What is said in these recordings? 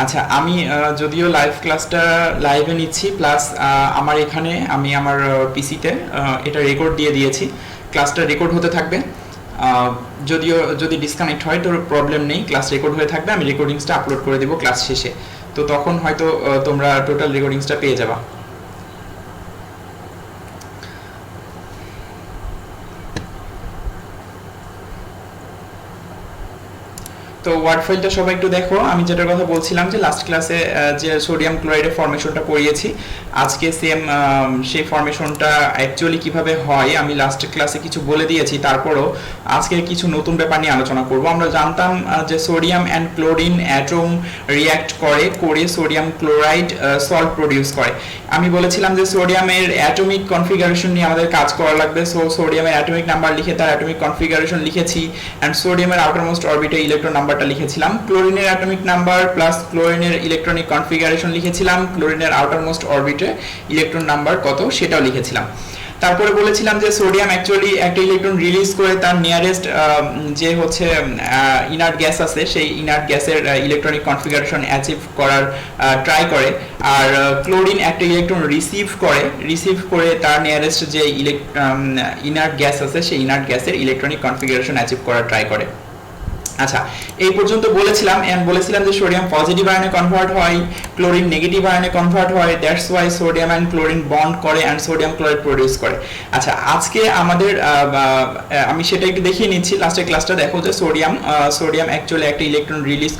আচ্ছা, আমি যদিও লাইভ ক্লাসটা লাইভে নিচ্ছি, প্লাস আমার এখানে আমি আমার পিসিতে এটা রেকর্ড দিয়ে দিয়েছি। ক্লাসটা রেকর্ড হতে থাকবে, যদিও যদি ডিসকানেক্ট হয় তো প্রবলেম নেই, ক্লাস রেকর্ড হয়ে থাকবে। আমি রেকর্ডিংসটা আপলোড করে দেবো ক্লাস শেষে, তো তখন হয়তো তোমরা টোটাল রেকর্ডিংসটা পেয়ে যাবা। তো ওয়ার্ড ফাইলটা সবাই একটু দেখো। আমি যেটার কথা বলছিলাম যে লাস্ট ক্লাসে যে সোডিয়াম ক্লোরাইডের ফর্মেশনটা পড়িয়েছি, আজকে সেম সেই ফর্মেশনটা অ্যাকচুয়ালি কিভাবে হয় আমি লাস্ট ক্লাসে কিছু বলে দিয়েছি। তারপরও আজকে কিছু নতুন ব্যাপার নিয়ে আলোচনা করব। আমরা জানতাম যে sodium and chlorine atom react করে সোডিয়াম ক্লোরাইড সল্ট প্রডিউস করে। আমি বলেছিলাম যে সোডিয়ামের অ্যাটমিক কনফিগারেশন নিয়ে আমাদের কাজ করা লাগবে। সো সোডিয়ামের অ্যাটমিক নাম্বার লিখে তার অ্যাটমিক কনফিগারেশন লিখেছি, অ্যান্ড সোডিয়ামের আউটারমোস্ট অরবিটে ইলেকট্রন নাম্বারটা লিখেছিলাম। ক্লোরিনের অ্যাটমিক নাম্বার প্লাস ক্লোরিনের ইলেকট্রনিক কনফিগারেশন লিখেছিলাম, ক্লোরিনের আউটারমোস্ট অরবিটে ইলেকট্রন নাম্বার কত সেটাও লিখেছিলাম। তারপরে বলেছিলাম যে সোডিয়াম অ্যাকচুয়ালি একটা ইলেকট্রন রিলিজ করে তার নিয়ারেস্ট যে হচ্ছে ইনার্ট গ্যাস আছে সেই ইনার্ট গ্যাসের ইলেকট্রনিক কনফিগারেশন অ্যাচিভ করার ট্রাই করে, আর ক্লোরিন একটা ইলেকট্রন রিসিভ করে তার নিয়ারেস্ট যে ইনার্ট গ্যাস আছে সেই ইনার্ট গ্যাসের ইলেকট্রনিক কনফিগারেশন অ্যাচিভ করার ট্রাই করে। আচ্ছা, এই পর্যন্ত বলেছিলাম যে সোডিয়াম পজিটিভ আয়নে কনভার্ট হয়, ক্লোরিন নেগেটিভ আয়নে কনভার্ট হয়, that's why sodium and chlorine bond করে অ্যান্ড সোডিয়াম ক্লোরাইড প্রডিউস করে। আচ্ছা, আজকে আমাদের আমি সেটা একটু দেখিয়ে নিচ্ছি। লাস্টের ক্লাসটা দেখো যে সোডিয়াম অ্যাকচুয়ালি একটা ইলেকট্রন রিলিজ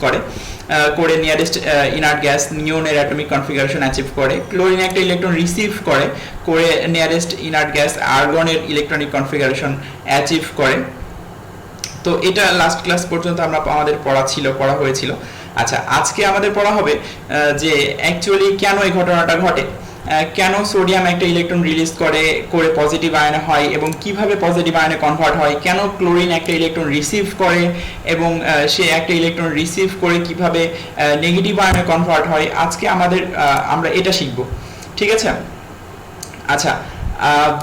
করে নিয়ারেস্ট ইনার্ট গ্যাস নিওনের অ্যাটমিক কনফিগারেশন অ্যাচিভ করে। ক্লোরিন একটা ইলেকট্রন রিসিভ করে নিয়ারেস্ট ইনার্ট গ্যাস আর্গনের ইলেকট্রনিক কনফিগারেশন অ্যাচিভ করে। তো এটা লাস্ট ক্লাস পর্যন্ত আমাদের পড়া হয়েছিল। আচ্ছা, আজকে আমাদের পড়া হবে যে অ্যাকচুয়ালি কেন এই ঘটনাটা ঘটে, কেন সোডিয়াম একটা ইলেকট্রন রিলিজ করে পজিটিভ আয়নে হয় এবং কিভাবে পজিটিভ আয়নে কনভার্ট হয়, কেন ক্লোরিন একটা ইলেকট্রন রিসিভ করে এবং সে একটা ইলেকট্রন রিসিভ করে কিভাবে নেগেটিভ আয়নে কনভার্ট হয়। আজকে আমরা এটা শিখব, ঠিক আছে? আচ্ছা,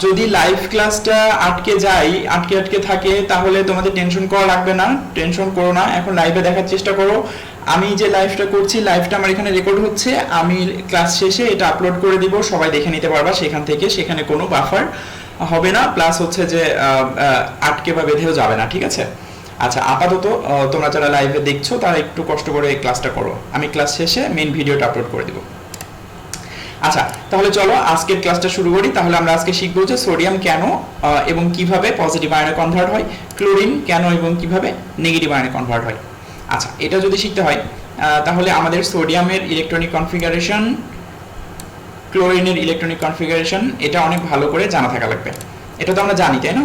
যদি লাইভ ক্লাসটা আটকে থাকে তাহলে তোমাদের টেনশন করা লাগবে না, টেনশন করো না। এখন লাইভে দেখার চেষ্টা করো। আমি যে লাইভটা করছি, লাইভটা আমার এখানে রেকর্ড হচ্ছে, আমি ক্লাস শেষে এটা আপলোড করে দিব, সবাই দেখে নিতে পারবা সেখানে কোনো বাফার হবে না, প্লাস হচ্ছে যে আটকে বা বেঁধেও যাবে না, ঠিক আছে? আচ্ছা, আপাতত তোমরা যারা লাইভে দেখছো তারা একটু কষ্ট করে এই ক্লাসটা করো, আমি ক্লাস শেষে মেইন ভিডিওটা আপলোড করে দিব। আচ্ছা, তাহলে চলো আজকের ক্লাসটা শুরু করি। তাহলে আমরা আজকে শিখবো যে সোডিয়াম কেন এবং কিভাবে পজিটিভ আয়নে কনভার্ট হয়, ক্লোরিন কেন এবং কিভাবে নেগেটিভ আয়নে কনভার্ট হয়। আচ্ছা, এটা যদি শিখতে হয় তাহলে আমাদের সোডিয়ামের ইলেকট্রনিক কনফিগারেশন, ক্লোরিনের ইলেকট্রনিক কনফিগারেশন এটা অনেক ভালো করে জানা থাকা লাগবে। এটা তো আমরা জানি, তাই না?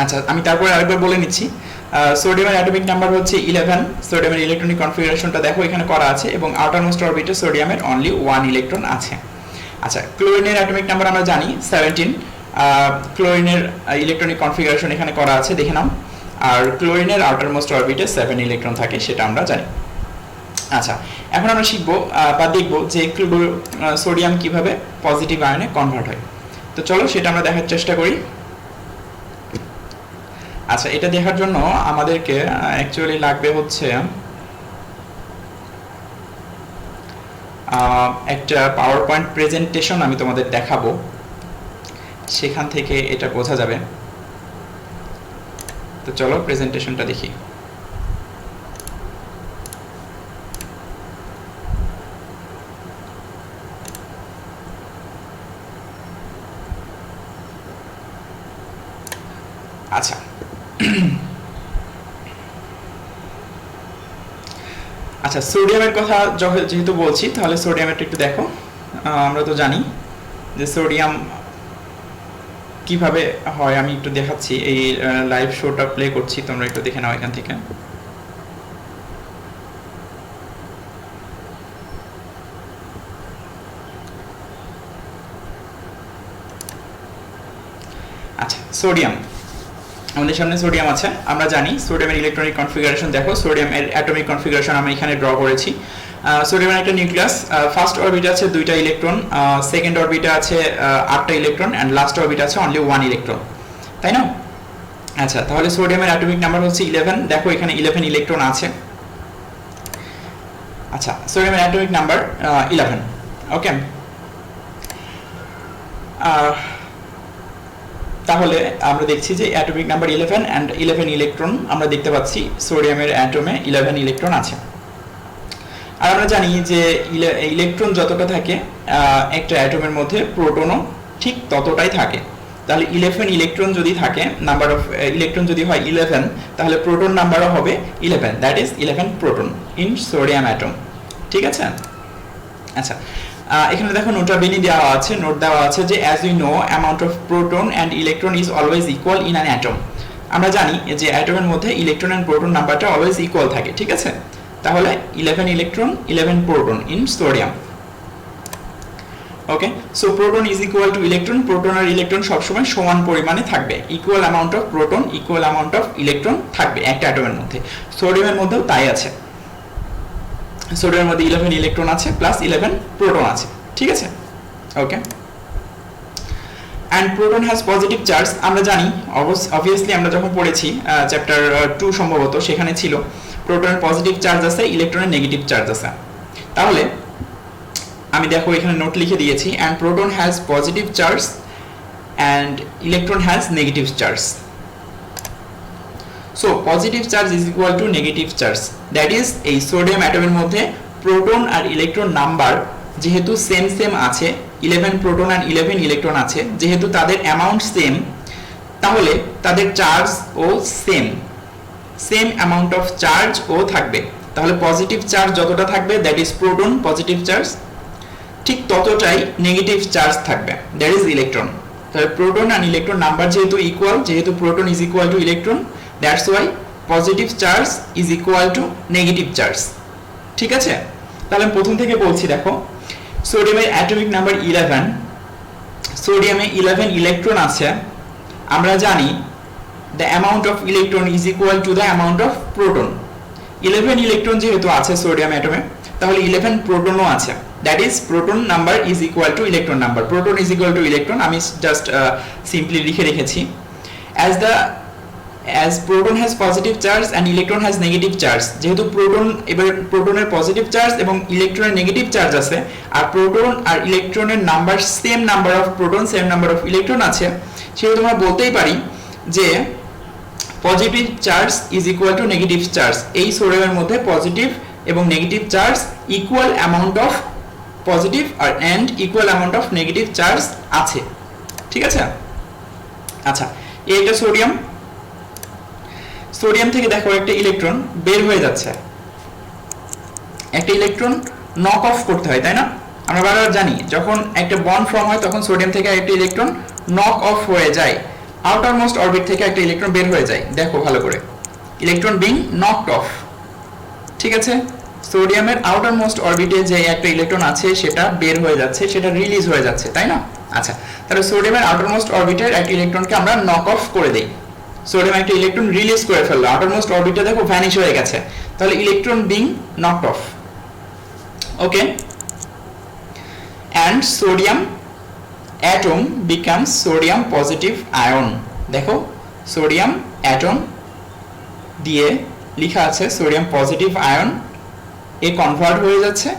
আচ্ছা, আমি তারপরে আরেকবার বলে নিচ্ছি। সোডিয়ামের অ্যাটমিক নাম্বার হচ্ছে 11, সোডিয়ামের ইলেকট্রনিক কনফিগারেশনটা দেখো এখানে করা আছে, এবং আউটারমোস্ট অরবিটে সোডিয়ামের অনলি 1 ইলেকট্রন আছে। আচ্ছা, ক্লোরিনের অ্যাটমিক নাম্বার আমরা জানি 17, ক্লোরিনের ইলেকট্রনিক কনফিগারেশন এখানে করা আছে, দেখে নাও। আর ক্লোরিনের আউটারমোস্ট অরবিটে 7 ইলেকট্রন থাকে, সেটা আমরা জানি। আচ্ছা, এখন আমরা শিখবো বা দেখবো যে সোডিয়াম কিভাবে পজিটিভ আয়নে কনভার্ট হয়। তো চলো সেটা আমরা দেখার চেষ্টা করি। আচ্ছা, এটা দেখার জন্য আমাদেরকে অ্যাকচুয়ালি লাগবে হচ্ছে একটা পাওয়ার পয়েন্ট প্রেজেন্টেশন আমি তোমাদের দেখাবো, সেখান থেকে এটা বোঝা যাবে। তো চলো প্রেজেন্টেশনটা দেখি। আচ্ছা, আচ্ছা, সোডিয়ামের কথা যেহেতু বলছি তাহলে সোডিয়ামেরটা একটু দেখো। আমরা তো জানি যে সোডিয়াম কিভাবে হয়, আমি একটু দেখাচ্ছি। এই লাইভ শোটা প্লে করছি, তোমরা একটু দেখে নাও এখান থেকে। আচ্ছা, সোডিয়াম, আমাদের সামনে সোডিয়াম আছে। আমরা জানি সোডিয়ামের ইলেকট্রনিক কনফিগারেশন দেখো, সোডিয়ামের অ্যাটমিক কনফিগারেশন আমি এখানে ড্র করেছি। সোডিয়ামের একটা নিউক্লিয়াস, ফার্স্ট অরবিটে আছে 2টা ইলেকট্রন, সেকেন্ড অরবিটে আছে 8টা ইলেকট্রন, অ্যান্ড লাস্ট অরবিটে আছে অনলি 1 ইলেকট্রন, তাই না? আচ্ছা, তাহলে সোডিয়ামের অ্যাটমিক নাম্বার হচ্ছে 11, দেখো এখানে 11 ইলেকট্রন আছে। আচ্ছা, সোডিয়ামের অ্যাটমিক নাম্বার 11। ওকে, তাহলে আমরা দেখছি যে অ্যাটমিক নাম্বার 11 অ্যান্ড 11 ইলেকট্রন আমরা দেখতে পাচ্ছি সোডিয়ামের অ্যাটমে 11 ইলেকট্রন আছে। আর আমরা জানি যে ইলেকট্রন যতটা থাকে একটা অ্যাটমের মধ্যে প্রোটনও ঠিক ততটাই থাকে। তাহলে 11 ইলেকট্রন যদি থাকে, নাম্বার অফ ইলেকট্রন যদি হয় 11, তাহলে প্রোটন নাম্বারও হবে 11, that is 11 proton in sodium atom. ঠিক আছে? আচ্ছা, এখানে দেখো নোটাবেলি দেওয়া আছে, নোট দেওয়া আছে যে as we know amount of proton and electron is always equal in an atom. আমরা জানি যে অ্যাটমের মধ্যে ইলেকট্রন অ্যান্ড প্রোটন নাম্বারটা অলওয়েজ ইকুয়াল থাকে। ঠিক আছে? তাহলে 11 electron 11 proton in sodium. Okay, so proton is equal to electron, proton আর ইলেকট্রন সবসময় সমান পরিমাণে থাকবে, equal amount of proton equal amount of electron থাকবে একটা অ্যাটমের মধ্যে। সোডিয়ামের মধ্যেও তাই আছে, সোডিয়ামের মধ্যে 11 ইলেকট্রন আছে প্লাস 11 প্রোটন আছে। ঠিক আছে? Okay, and proton has positive charge. আমরা জানি, অবভিয়াসলি আমরা যখন পড়েছি চ্যাপ্টার 2 সম্ভবত, সেখানে ছিল প্রোটনের পজিটিভ চার্জ আছে, ইলেকট্রনের নেগেটিভ চার্জ আছে। তাহলে আমি দেখো এখানে নোট লিখে দিয়েছি, and proton has positive charge and electron has negative charge. So positive charge is equal to negative charge, that is এই সোডিয়াম অ্যাটমের মধ্যে প্রোটন আর ইলেকট্রন নাম্বার যেহেতু সেম সেম আছে, 11 প্রোটন আর 11 ইলেকট্রন আছে, যেহেতু তাদের অ্যামাউন্ট সেম, তাহলে তাদের চার্জ ও same same amount of charge ও থাকবে। তাহলে পজিটিভ চার্জ যতটা থাকবে that is proton positive charge, ঠিক ততটাই নেগেটিভ চার্জ থাকবে, দ্যাট ইজ ইলেকট্রন। তাহলে প্রোটন আর ইলেকট্রন নাম্বার যেহেতু ইকুয়াল, যেহেতু proton is equal to electron, that's why positive charge is equal to negative charge. ঠিক আছে? তাহলে আমি প্রথম থেকে বলছি, দেখো সোডিয়ামের অ্যাটমিক নাম্বার 11, সোডিয়ামে 11 ইলেকট্রন আছে। আমরা জানি the amount of electron is equal to the amount of proton. 11 electron যেহেতু আছে সোডিয়াম অ্যাটমে, তাহলে 11 প্রোটনও আছে, that is proton number is equal to electron number. Proton is equal to electron আমি জাস্ট সিম্পলি লিখে রেখেছি। as proton has positive charge and electron has negative charge, যেহেতু proton এবার প্রোটনের positive charge এবং ইলেকট্রনের নেগেটিভ চার্জ আছে, আর proton আর ইলেকট্রনের number same number of proton same number of electron আছে, সেহেতু আমরা বলতেই পারি যে positive charge is equal to negative charge. এই সোডিয়ামের মধ্যে পজিটিভ এবং negative charge equal amount of positive আর and equal amount of negative charge আছে। ঠিক আছে? আচ্ছা, এইটা সোডিয়াম, সোডিয়াম থেকে দেখো একটা ইলেকট্রন বের হয়ে যাচ্ছে, একটা ইলেকট্রন নক অফ করতে হয়, তাই না? আমরা বারবার জানি যখন একটা বন্ড ফর্ম হয় তখন সোডিয়াম থেকে একটা ইলেকট্রন নক অফ হয়ে যায়, আউটার মোস্ট অরবিট থেকে একটা ইলেকট্রন বের হয়ে যায়। দেখো ভালো করে, ইলেকট্রন বিং নকড অফ। ঠিক আছে? সোডিয়ামের আউটার মোস্ট অরবিটে যে একটা ইলেকট্রন আছে সেটা বের হয়ে যাচ্ছে, সেটা রিলিজ হয়ে যাচ্ছে, তাই না? আচ্ছা, তাহলে সোডিয়ামের আউটার মোস্ট অরবিটের একটা ইলেকট্রনকে আমরা নক অফ করে দেই। সোডিয়াম একটা ইলেকট্রন রিলিজ করে ফেললো, আউটার মোস্ট অরবিটে দেখো ভ্যানিশ হয়ে গেছে, তাহলে electron being knocked of. Okay, and sodium atom becomes sodium positive ion. দেখো সোডিয়াম অ্যাটম দিয়ে লেখা আছে সোডিয়াম পজিটিভ আয়ন, এ কনভার্ট হয়ে যাচ্ছে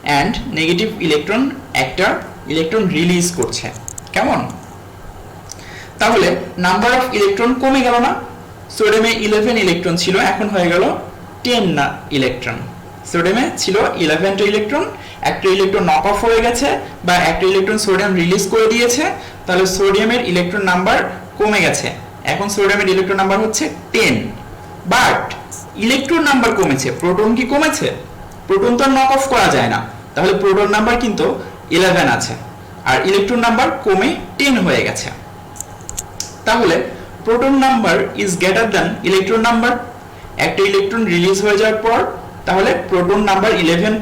অ্যান্ড নেগেটিভ ইলেকট্রন একটা ইলেকট্রন রিলিজ করছে। কেমন? তাহলে নাম্বার অফ ইলেকট্রন কমে গেল না? সোডিয়ামে 11 ইলেকট্রন ছিল, এখন হয়ে গেল 10 না ইলেকট্রন। সোডিয়ামে ছিল 11টা ইলেকট্রন, একটা ইলেকট্রন নক অফ হয়ে গেছে বা একটা ইলেকট্রন সোডিয়াম রিলিজ করে দিয়েছে, তাহলে সোডিয়ামের ইলেকট্রন নাম্বার কমে গেছে, এখন সোডিয়ামের ইলেকট্রন নাম্বার হচ্ছে 10। বাট ইলেকট্রন নাম্বার কমেছে, প্রোটন কি কমেছে? প্রোটন তো নক অফ করা যায় না, তাহলে প্রোটন নাম্বার কিন্তু 11 আছে আর ইলেকট্রন নাম্বার কমে 10 হয়ে গেছে। তাহলে proton number is greater than electron number. একটা ইলেকট্রন রিলিজ হয়ে যাওয়ার পর তাহলে প্রোটন নাম্বার 11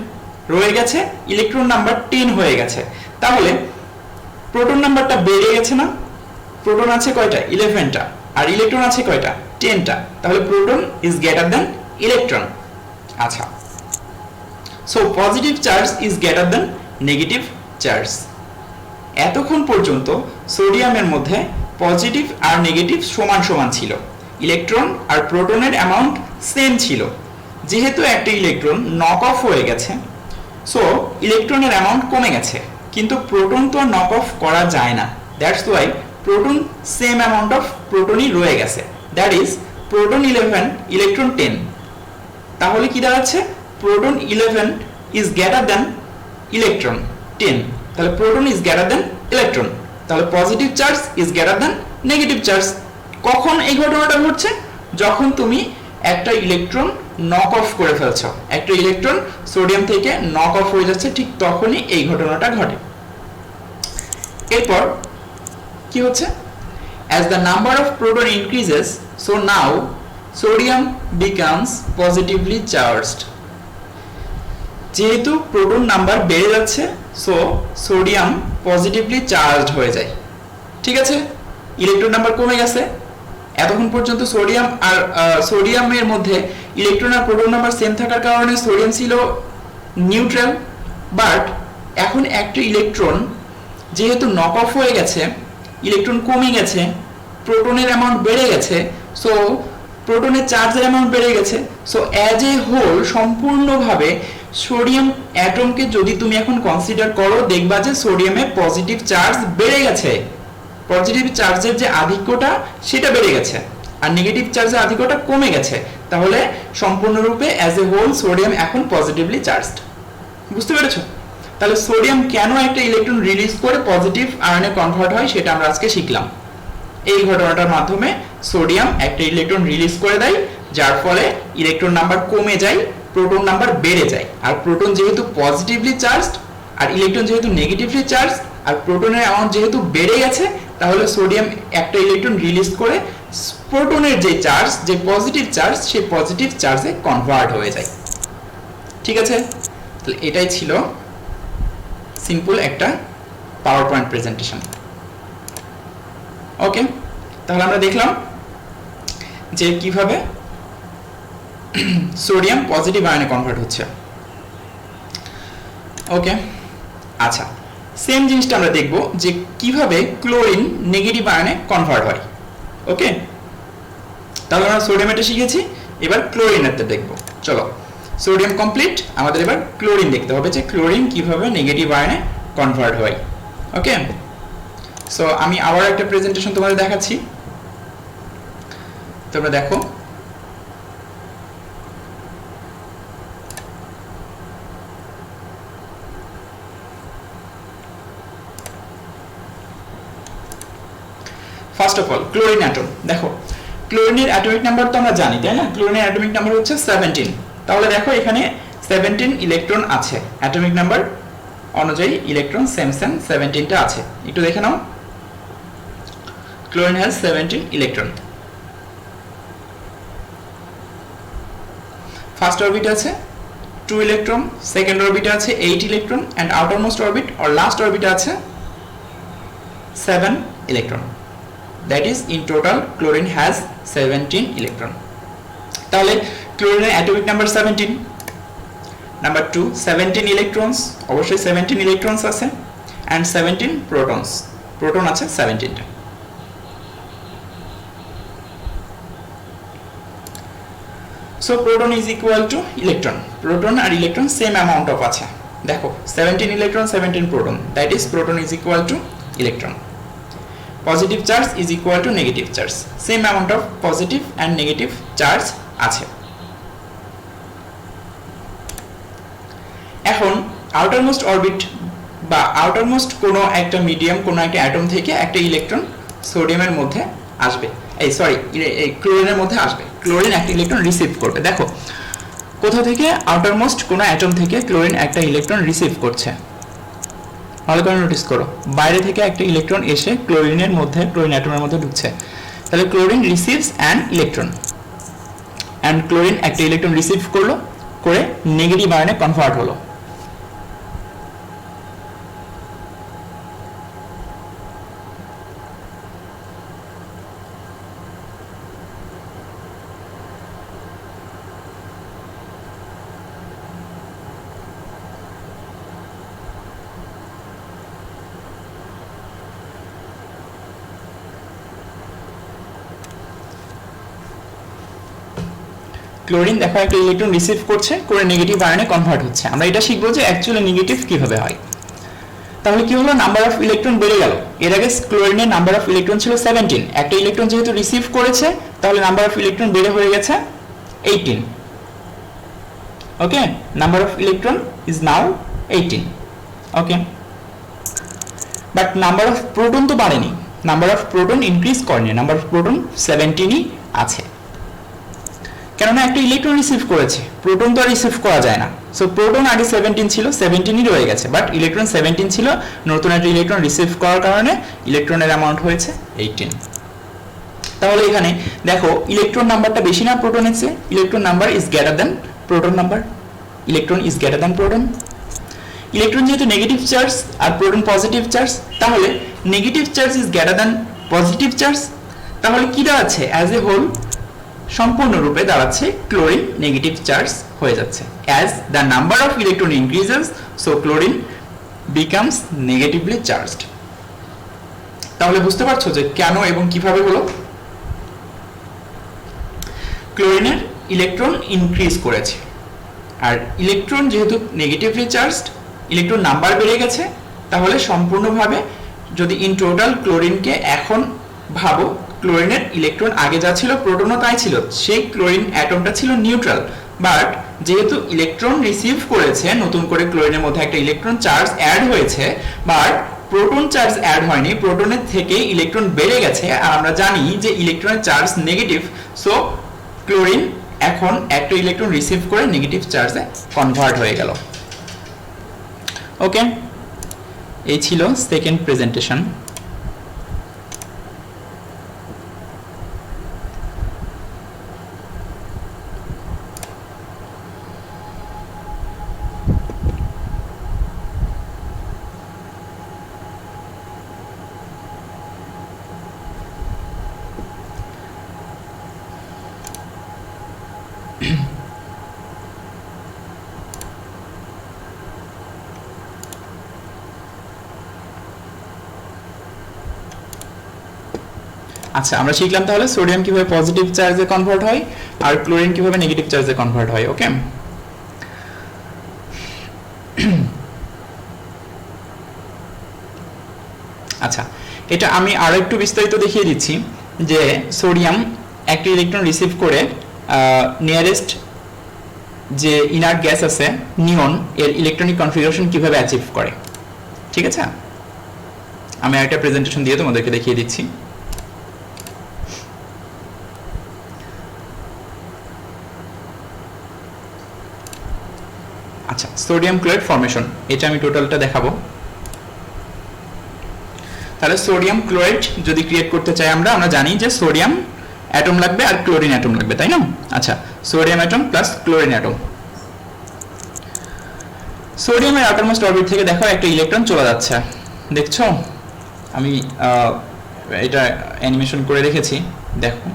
রয়ে গেছে, ইলেকট্রন নাম্বার 10 হয়ে গেছে, তাহলে প্রোটন নাম্বারটা বেড়ে গেছে না? প্রোটন আছে কয়টা? 11টা, আর ইলেকট্রন আছে কয়টা? 10টা, তাহলে proton is greater than electron. আচ্ছা, so positive charge is greater than negative charge. এতক্ষণ পর্যন্ত সোডিয়ামের মধ্যে পজিটিভ আর নেগেটিভ সমান সমান ছিল, ইলেকট্রন আর প্রোটনের অ্যামাউন্ট সেম ছিল, যেহেতু একটা ইলেকট্রন নক অফ হয়ে গেছে, সো ইলেকট্রনের অ্যামাউন্ট কমে গেছে, কিন্তু প্রোটন তো নক অফ করা যায় না, that's why proton same amount of প্রোটনই রয়ে গেছে, দ্যাট ইজ প্রোটন 11 ইলেকট্রন 10। তাহলে কি দাঁড়াচ্ছে, proton 11 is greater than electron 10, তাহলে proton is greater than electron, তাহলে positive charge is greater than negative charge. কখন এই ঘটনাটা ঘটছে, যখন তুমি একটা ইলেকট্রন নক অফ করে ফেলছো, একটা ইলেকট্রন সোডিয়াম থেকে নক অফ হয়ে যাচ্ছে, ঠিক তখনই এই ঘটনাটা ঘটে। এরপর কি হচ্ছে, as the number of proton increases, so now sodium becomes positively charged. যেহেতু প্রোটন নাম্বার বেড়ে যাচ্ছে, সো সোডিয়াম পজিটিভলি চার্জড হয়ে যায়। ঠিক আছে, ইলেকট্রন নাম্বার কমে গেছে, এতক্ষণ পর্যন্ত সোডিয়াম আর সোডিয়ামের মধ্যে ইলেকট্রন আর প্রোটন নাম্বার সেম থাকার কারণে সোডিয়াম ছিল নিউট্রাল, বাট এখন একটা ইলেকট্রন যেহেতু নক অফ হয়ে গেছে, ইলেকট্রন কমে গেছে, প্রোটনের অ্যামাউন্ট বেড়ে গেছে, সো প্রোটনের চার্জের অ্যামাউন্ট বেড়ে গেছে, সো অ্যাজ এ হোল সম্পূর্ণভাবে সোডিয়াম অ্যাটমকে যদি তুমি এখন কনসিডার করো, দেখবা যে সোডিয়ামে পজিটিভ চার্জ বেড়ে গেছে, পজিটিভ চার্জের যে আধিক্যটা সেটা বেড়ে গেছে, আর নেগেটিভ চার্জের আধিক্যটা কমে গেছে, তাহলে সম্পূর্ণরূপে অ্যাজ এ হোল সোডিয়াম এখন পজিটিভলি চার্জড। বুঝতে পেরেছো? তাহলে সোডিয়াম কেন একটা ইলেকট্রন রিলিজ করে পজিটিভ আয়নে কনভার্ট হয় সেটা আমরা আজকে শিখলাম। এই ঘটনাটার মাধ্যমে সোডিয়াম একটা ইলেকট্রন রিলিজ করে দেয়, যার ফলে ইলেকট্রন নাম্বার কমে যায়, প্রোটন নাম্বার বেড়ে যায়, আর প্রোটন যেহেতু পজিটিভলি চার্জড আর ইলেকট্রন যেহেতু নেগেটিভলি চার্জড আর প্রোটনের অ্যামাউন্ট যেহেতু বেড়ে গেছে, তাহলে সোডিয়াম একটা ইলেকট্রন রিলিজ করে প্রোটনের যে চার্জ, যে পজিটিভ চার্জ, সেই পজিটিভ চার্জে কনভার্ট হয়ে যায়। ঠিক আছে, তাহলে এটাই ছিল সিম্পল একটা পাওয়ার পয়েন্ট প্রেজেন্টেশন। ওকে, তাহলে আমরা দেখলাম যে কিভাবে সোডিয়াম পজিটিভ আয়নে কনভার্ট হচ্ছে। ওকে, আচ্ছা, সেম জিনিসটা আমরা দেখব যে কিভাবে ক্লোরিন নেগেটিভ আয়নে কনভার্ট হয়। ওকে, তাহলে আমরা সোডিয়ামটা শিখেছি, এবার ক্লোরিনেরটা দেখব। চলো, সোডিয়াম কমপ্লিট, আমাদের এবার ক্লোরিন দেখতে হবে যে ক্লোরিন কিভাবে নেগেটিভ আয়নে কনভার্ট হয়। ওকে, সো আমি আবার একটা প্রেজেন্টেশন তোমাদের দেখাচ্ছি, তোমরা দেখো। First of all chlorine atom দেখো, ক্লোরিনের অ্যাটমিক নাম্বার তো আমরা জানি, তাই না? ক্লোরিনের অ্যাটমিক নাম্বার হচ্ছে 17। তাহলে দেখো এখানে 17 ইলেকট্রন আছে, অ্যাটমিক নাম্বার অনুযায়ী ইলেকট্রন সেম 17টা আছে। একটু দেখে নাও, chlorine has 17 electron. First orbit আছে 2 ইলেকট্রন, সেকেন্ড অরবিটে আছে 8 electron, and outermost orbit or last অরবিটে আছে 7 electron. That is in total chlorine has 17 electron. তাহলে ক্লোরিনের অ্যাটমিক নাম্বার 17। নাম্বার 2, 17 ইলেকট্রনস, অবশ্যই 17 ইলেকট্রনস আছে, এন্ড 17 প্রোটনস, প্রোটন আছে 17টা। So proton is equal to electron, proton আর ইলেকট্রন সেম অ্যামাউন্ট অফ আছে। দেখো 17 electron 17 proton, that is proton is equal to electron. Positive charge is equal to negative charge, same amount of positive and negative charge আছে। এখন outermost orbit বা outermost কোনো একটা medium, কোনো একটা atom থেকে একটা ইলেকট্রন সোডিয়ামের মধ্যে আসবে, এই সরি ক্লোরিনের মধ্যে আসবে, ক্লোরিন একটা ইলেকট্রন রিসিভ করবে। দেখো কোথা থেকে, আউটারমোস্ট কোনো অ্যাটম থেকে ক্লোরিন একটা ইলেকট্রন রিসিভ করছে, ভালো করে নোটিস করো, বাইরে থেকে একটা ইলেকট্রন এসে ক্লোরিনের মধ্যে, ক্লোরিন অ্যাটমের মধ্যে ঢুকছে, তাহলে chlorine receives an electron, and chlorine একটা ইলেকট্রন রিসিভ করলো, করে নেগেটিভ আয়নে কনভার্ট হলো। ক্লোরিন দেখো একটা ইলেকট্রন রিসিভ করছে করে নেগেটিভ আয়নে কনভার্ট হচ্ছে। আমরা এটা শিখবো যে অ্যাকচুয়ালি নেগেটিভ কিভাবে হয়। তাহলে কি হলো, নাম্বার অফ ইলেকট্রন বেড়ে গেল। এর আগে ক্লোরিনের নাম্বার অফ ইলেকট্রন ছিল 17, একটা ইলেকট্রন যেহেতু রিসিভ করেছে তাহলে নাম্বার অফ ইলেকট্রন বেড়ে হয়ে গেছে 18। Okay, number of electron is now 18। Okay, but number of proton তো বাড়েনি, নাম্বার অফ প্রোটন ইনক্রিজ করেনি, নাম্বার অফ প্রোটন 17ই আছে। কেননা একটা ইলেকট্রন রিসিভ করেছে, প্রোটন তো আর রিসিভ করা যায় না। সো প্রোটন আগে 17 ছিল, 17ই রয়ে গেছে, বাট ইলেকট্রন 17 ছিল, নতুন একটা ইলেকট্রন রিসিভ করার কারণে ইলেকট্রনের অ্যামাউন্ট হয়েছে 18। তাহলে এখানে দেখো ইলেকট্রন নাম্বারটা বেশি না প্রোটনের চেয়ে, electron number is greater than proton number, electron is greater than proton. Electron যেহেতু নেগেটিভ চার্জ আর প্রোটন পজিটিভ চার্জ, তাহলে negative charge is greater than positive charge. তাহলে কি দাঁড়াচ্ছে, অ্যাজ এ হোল সম্পূর্ণরূপে দাঁড়াচ্ছে ক্লোরিন নেগেটিভ চার্জ হয়ে যাচ্ছে। As the number of electron increases, so chlorine becomes negatively charged. তাহলে বুঝতে পারছো যে কেন এবং কিভাবে হলো। ক্লোরিনের ইলেকট্রন ইনক্রিজ করেছে, আর ইলেকট্রন যেহেতু নেগেটিভলি চার্জড, ইলেকট্রন নাম্বার বেড়ে গেছে, তাহলে সম্পূর্ণভাবে যদি ইন টোটাল ক্লোরিনকে এখন ভাবো, ক্লোরিনের ইলেকট্রন আগে যা ছিল প্রোটনও তাই ছিল, সেই ক্লোরিন অ্যাটমটা ছিল নিউট্রাল, বাট যেহেতু ইলেকট্রন রিসিভ করেছে, নতুন করে ক্লোরিনের মধ্যে একটা ইলেকট্রন চার্জ অ্যাড হয়েছে, বাট প্রোটন চার্জ অ্যাড হয়নি, প্রোটনের থেকে ইলেকট্রন বেড়ে গেছে, আর আমরা জানি যে ইলেকট্রনের চার্জ নেগেটিভ, সো ক্লোরিন এখন একটা ইলেকট্রন রিসিভ করে নেগেটিভ চার্জে কনভার্ট হয়ে গেল। ওকে, এই ছিল সেকেন্ড প্রেজেন্টেশন। আচ্ছা, আমরা শিখলাম তাহলে সোডিয়াম কিভাবে পজিটিভ চার্জে কনভার্ট হয় আর ক্লোরিন কিভাবে নেগেটিভ চার্জে কনভার্ট হয়। ওকে, আচ্ছা, এটা আমি আরো একটু বিস্তারিত দেখিয়ে দিচ্ছি যে সোডিয়াম একটা ইলেকট্রন রিসিভ করে নিয়ারেস্ট যে ইনার্ট গ্যাস আছে নিয়ন, এর ইলেকট্রনিক কনফিগারেশন কিভাবে অ্যাচিভ করে। ঠিক আছে, আমি একটা প্রেজেন্টেশন দিয়ে তোমাদেরকে দেখিয়ে দিচ্ছি। আচ্ছা, সোডিয়াম ক্লোরাইড ফর্মেশন, এটা আমি টোটালটা দেখাবো। তাহলে সোডিয়াম ক্লোরাইড যদি ক্রিয়েট করতে চাই আমরা জানি যে সোডিয়াম অ্যাটম লাগবে আর ক্লোরিন অ্যাটম লাগবে, তাই না? আচ্ছা, sodium atom plus chlorine atom. সোডিয়ামের আউটারমোস্ট অরবিট থেকে দেখো একটা ইলেকট্রন চলে যাচ্ছে, দেখছো? আমি এটা অ্যানিমেশন করে রেখেছি, দেখো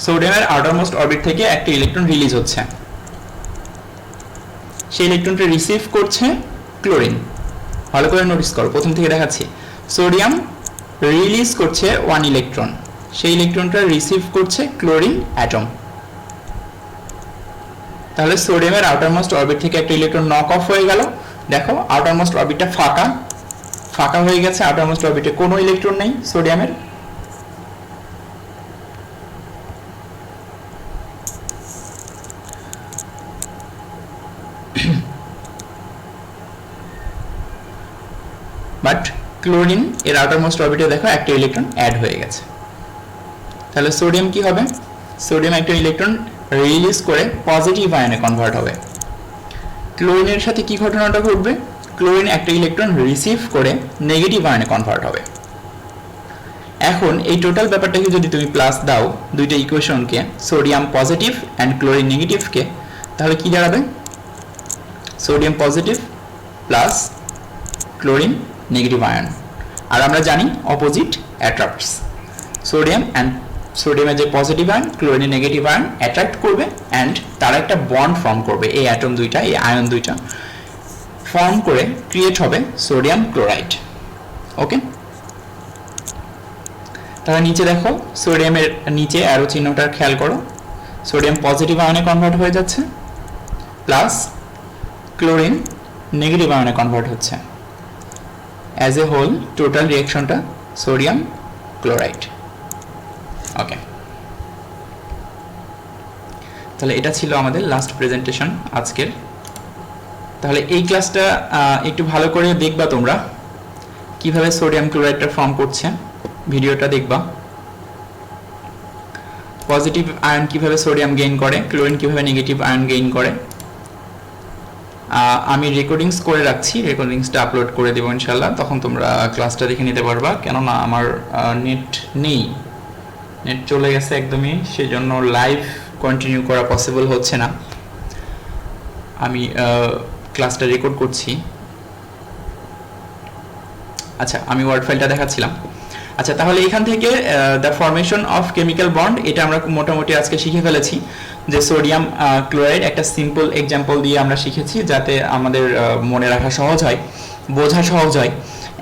সোডিয়ামের আউটারমোস্ট অরবিট থেকে একটা ইলেকট্রন রিলিজ হচ্ছে, সেই ইলেকট্রনটা রিসিভ করছে ক্লোরিন। ভালো করে নোটিস করো, প্রথম থেকে দেখাচ্ছি। সোডিয়াম রিলিজ করছে 1 ইলেকট্রন, সেই ইলেকট্রনটা রিসিভ করছে ক্লোরিন অ্যাটম। তাহলে সোডিয়ামের আউটারমোস্ট অরবিট থেকে একটা ইলেকট্রন নক অফ হয়ে গেল। দেখো আউটারমোস্ট অরবিটটা ফাঁকা হয়ে গেছে, আউটারমোস্ট অরবিটে কোনো ইলেকট্রন নেই সোডিয়ামের। বাট ক্লোরিন এর আউটারমোস্ট অরবিটে দেখো একটা ইলেকট্রন অ্যাড হয়ে গেছে। তাহলে সোডিয়াম কি হবে? সোডিয়াম একটা ইলেকট্রন রিলিজ করে পজিটিভ আয়নে কনভার্ট হবে। ক্লোরিনের সাথে কি ঘটনাটা ঘটবে? ক্লোরিন একটা ইলেকট্রন রিসিভ করে নেগেটিভ আয়নে কনভার্ট হবে। এখন এই টোটাল ব্যাপারটাকে যদি তুমি প্লাস দাও দুইটা ইকুয়েশনকে, সোডিয়াম পজিটিভ অ্যান্ড ক্লোরিন নেগেটিভকে, তাহলে কি দাঁড়াবে? Sodium positive plus chlorine negative ion. আর আমরা জানি অপোজিট অ্যাট্রাক্টস। সোডিয়ামের যে পজিটিভ আয়ন ক্লোরিনের নেগেটিভ আয়ন অ্যাট্রাক্ট করবে অ্যান্ড তারা একটা বন্ড ফর্ম করবে, এই অ্যাটম দুইটা, এই আয়ন দুইটা ফর্ম করে ক্রিয়েট হবে সোডিয়াম ক্লোরাইড। ওকে, তাহলে নিচে দেখো সোডিয়ামের নিচে অ্যারো চিহ্নটা খেয়াল করো, সোডিয়াম পজিটিভ আয়নে কনভার্ট হয়ে যাচ্ছে, প্লাস ক্লোরিন নেগেটিভ আয়নে কনভার্ট হচ্ছে। অ্যাজ এ হোল টোটাল রিয়াকশনটা সোডিয়াম ক্লোরাইড। ওকে, তাহলে এটা ছিল আমাদের লাস্ট প্রেজেন্টেশন আজকের। তাহলে এই ক্লাসটা একটু ভালো করে দেখবা তোমরা, কিভাবে সোডিয়াম ক্লোরাইডটা ফর্ম করছে, ভিডিওটা দেখবা। পজিটিভ আয়ন কিভাবে সোডিয়াম গেইন করে, ক্লোরিন কিভাবে নেগেটিভ আয়ন গেইন করে। আমি রেকর্ডিংস করে রাখছি, রেকর্ডিংসটা আপলোড করে দেবো ইনশাল্লাহ, তখন তোমরা ক্লাসটা দেখে নিতে পারবা। কেননা আমার নেট নেই, নেট চলে গেছে একদমই, সেজন্য লাইভ কন্টিনিউ করা পসিবল হচ্ছে না। আমি ক্লাসটা রেকর্ড করছি। আচ্ছা, আমি ওয়ার্ড ফাইলটা দেখাচ্ছিলাম। আচ্ছা, তাহলে এখান থেকে the formation of chemical bond, এটা আমরা মোটামুটি আজকে শিখে ফেলেছি যে সোডিয়াম ক্লোরাইড একটা সিম্পল এক্সাম্পল দিয়ে আমরা শিখেছি, যাতে আমাদের মনে রাখা সহজ হয়, বোঝা সহজ হয়।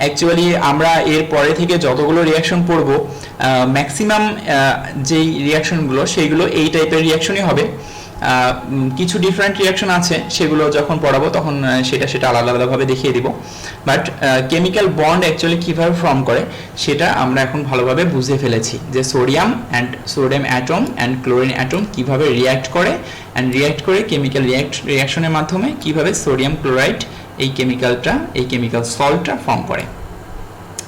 অ্যাকচুয়ালি আমরা এর পরে থেকে যতগুলো রিয়াকশন পড়ব, ম্যাক্সিমাম যেই রিয়াকশনগুলো সেইগুলো এই টাইপের রিয়াকশনই হবে। কিছু ডিফারেন্ট রিয়াকশন আছে, সেগুলো যখন পড়াবো তখন সেটা আলাদা আলাদাভাবে দেখিয়ে দিব। বাট কেমিক্যাল বন্ড অ্যাকচুয়ালি কীভাবে ফর্ম করে সেটা আমরা এখন ভালোভাবে বুঝে ফেলেছি, যে sodium atom and chlorine atom কীভাবে রিয়্যাক্ট করে, রিয়্যাক্ট করে কেমিক্যাল রিয়াকশনের মাধ্যমে কীভাবে সোডিয়াম ক্লোরাইড এই কেমিক্যাল সল্টটা ফর্ম করে।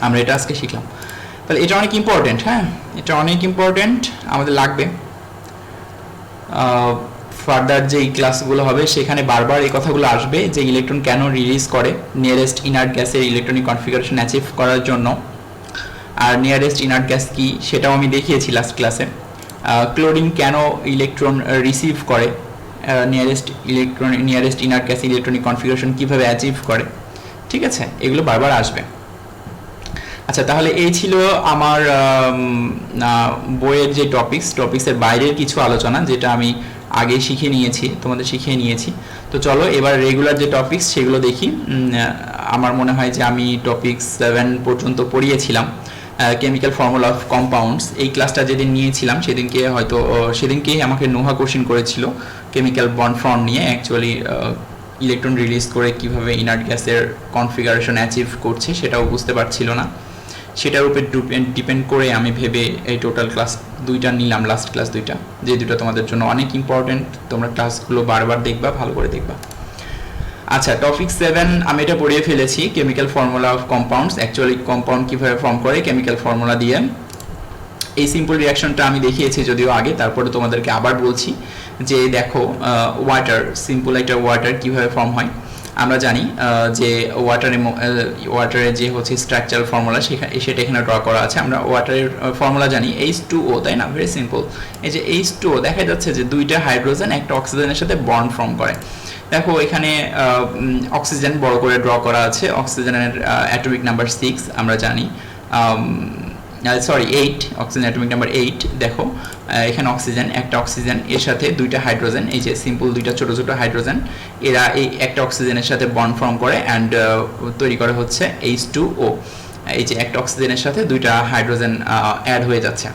আমরা এটা আজকে শিখলাম। তাহলে এটা অনেক ইম্পর্টেন্ট, হ্যাঁ, এটা অনেক ইম্পর্টেন্ট, আমাদের লাগবে। ফার্দার যেই ক্লাসগুলো হবে সেখানে বারবার এই কথাগুলো আসবে, যে ইলেকট্রন কেন রিলিজ করে নিয়ারেস্ট ইনার্ট গ্যাসের ইলেকট্রনিক কনফিগারেশন অ্যাচিভ করার জন্য। আর নিয়ারেস্ট ইনার্ট গ্যাস কি সেটাও আমি দেখিয়েছি লাস্ট ক্লাসে। ক্লোরিন কেন ইলেকট্রন রিসিভ করে, nearest inert gas electronic configuration কীভাবে অ্যাচিভ করে। ঠিক আছে, এগুলো বারবার আসবে। আচ্ছা, তাহলে এই ছিল আমার বইয়ের যে টপিক্সের বাইরের কিছু আলোচনা, যেটা আমি আগে তোমাদের শিখিয়ে নিয়েছি। তো চলো এবার রেগুলার যে টপিক্স সেগুলো দেখি। আমার মনে হয় যে আমি টপিক 7 পর্যন্ত পড়িয়েছিলাম, কেমিক্যাল ফর্মুলা অফ কম্পাউন্ডস। এই ক্লাসটা যেদিন নিয়েছিলাম সেদিনকেই আমাকে নোহা কোশ্চেন করেছিল কেমিক্যাল বন্ড ফর্ম নিয়ে। অ্যাকচুয়ালি ইলেকট্রন রিলিজ করে কিভাবে ইনার্ট গ্যাসের কনফিগারেশন অ্যাচিভ করছে সেটাও বুঝতে পারছিল না। সেটার উপর ডিপেন্ড করে আমি ভেবে এই টোটাল ক্লাস 2টা নিলাম, লাস্ট ক্লাস 2টা, যে দুটো তোমাদের জন্য অনেক ইম্পর্টেন্ট। তোমরা ক্লাসগুলো বারবার দেখবা, ভালো করে দেখবা। আচ্ছা, টপিক 7 আমি এটা পড়িয়ে ফেলেছি, chemical formula of compounds. Actually compound কীভাবে ফর্ম করে কেমিক্যাল ফর্মুলা দিয়ে। এই সিম্পল রিয়াকশনটা আমি দেখিয়েছি যদিও আগে, তারপরে তোমাদেরকে আবার বলছি যে দেখো, সিম্পল একটা ওয়াটার কীভাবে ফর্ম হয়। আমরা জানি যে ওয়াটারের যে হচ্ছে স্ট্রাকচারাল ফর্মুলা সেটা এখানে ড্র করা আছে। আমরা ওয়াটারের ফর্মুলা জানি H2O, তাই না? Very simple. এই যে H2O দেখা যাচ্ছে যে দুইটা হাইড্রোজেন একটা অক্সিজেনের সাথে বন্ড ফর্ম করে। দেখো এখানে অক্সিজেন বড় করে ড্র করা আছে, অক্সিজেনের অ্যাটমিক নাম্বার 6 আমরা জানি, 8, অক্সিজেন অ্যাটমিক নাম্বার 8। দেখো এখানে একটা অক্সিজেন এর সাথে দুইটা হাইড্রোজেন, এই যে সিম্পল দুইটা ছোট ছোট হাইড্রোজেন, এরা এই একটা অক্সিজেনের সাথে বন্ড ফর্ম করে অ্যান্ড তৈরি করে হচ্ছে H2O। এই যে একটা অক্সিজেনের সাথে দুইটা হাইড্রোজেন অ্যাড হয়ে যাচ্ছে।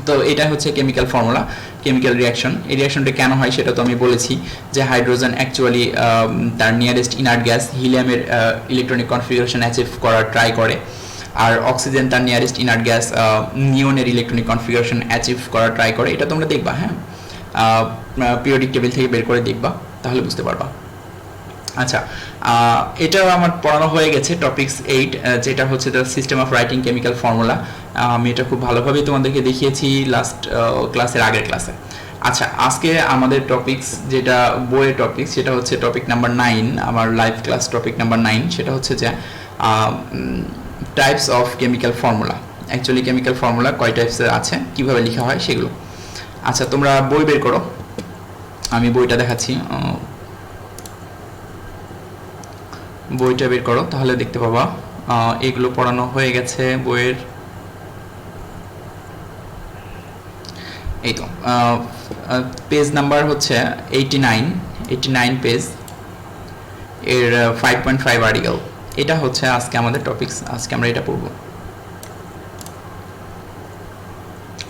তো এটা হচ্ছে কেমিক্যাল ফর্মুলা, কেমিক্যাল রিয়াকশন। এই রিয়াকশনটা কেন হয় সেটা তো আমি বলেছি, যে হাইড্রোজেন অ্যাকচুয়ালি তার নিয়ারেস্ট ইনার্ট গ্যাস হিলিয়ামের ইলেকট্রনিক কনফিগারেশন অ্যাচিভ করার ট্রাই করে, আর অক্সিজেন তার নিয়ারেস্ট ইনার্ট গ্যাস নিওনের ইলেকট্রনিক কনফিগারেশন অ্যাচিভ করার ট্রাই করে। এটা তোমরা দেখবা, হ্যাঁ, পিরিয়ডিক টেবিল থেকে বের করে দেখবা, তাহলে বুঝতে পারবা। আচ্ছা, এটাও আমার পড়ানো হয়ে গেছে, টপিক্স 8, যেটা হচ্ছে the system of writing chemical formula. আমি এটা খুব ভালোভাবেই তোমাদেরকে দেখিয়েছি লাস্ট ক্লাসের আগের ক্লাসে। আচ্ছা, আজকে আমাদের টপিক্স যেটা বইয়ের টপিক্স সেটা হচ্ছে টপিক নাম্বার 9, আমার লাইভ ক্লাস টপিক নাম্বার 9। সেটা হচ্ছে যে types of chemical formula. Actually chemical formula কয় টাইপসের আছে, কিভাবে লেখা হয় সেগুলো। আচ্ছা, তোমরা বই বের করো, আমি বইটা দেখাচ্ছি। বইটা বের করো, তাহলে দেখতে পাবা এগুলো পড়ানো হয়ে গেছে বইয়ের। এই তো পেজ নাম্বার হচ্ছে 89 পেজ, এর 5.5 আর্টিকেল। এটা হচ্ছে আজকে আমাদের টপিকস, আজকে আমরা এটা পড়ব।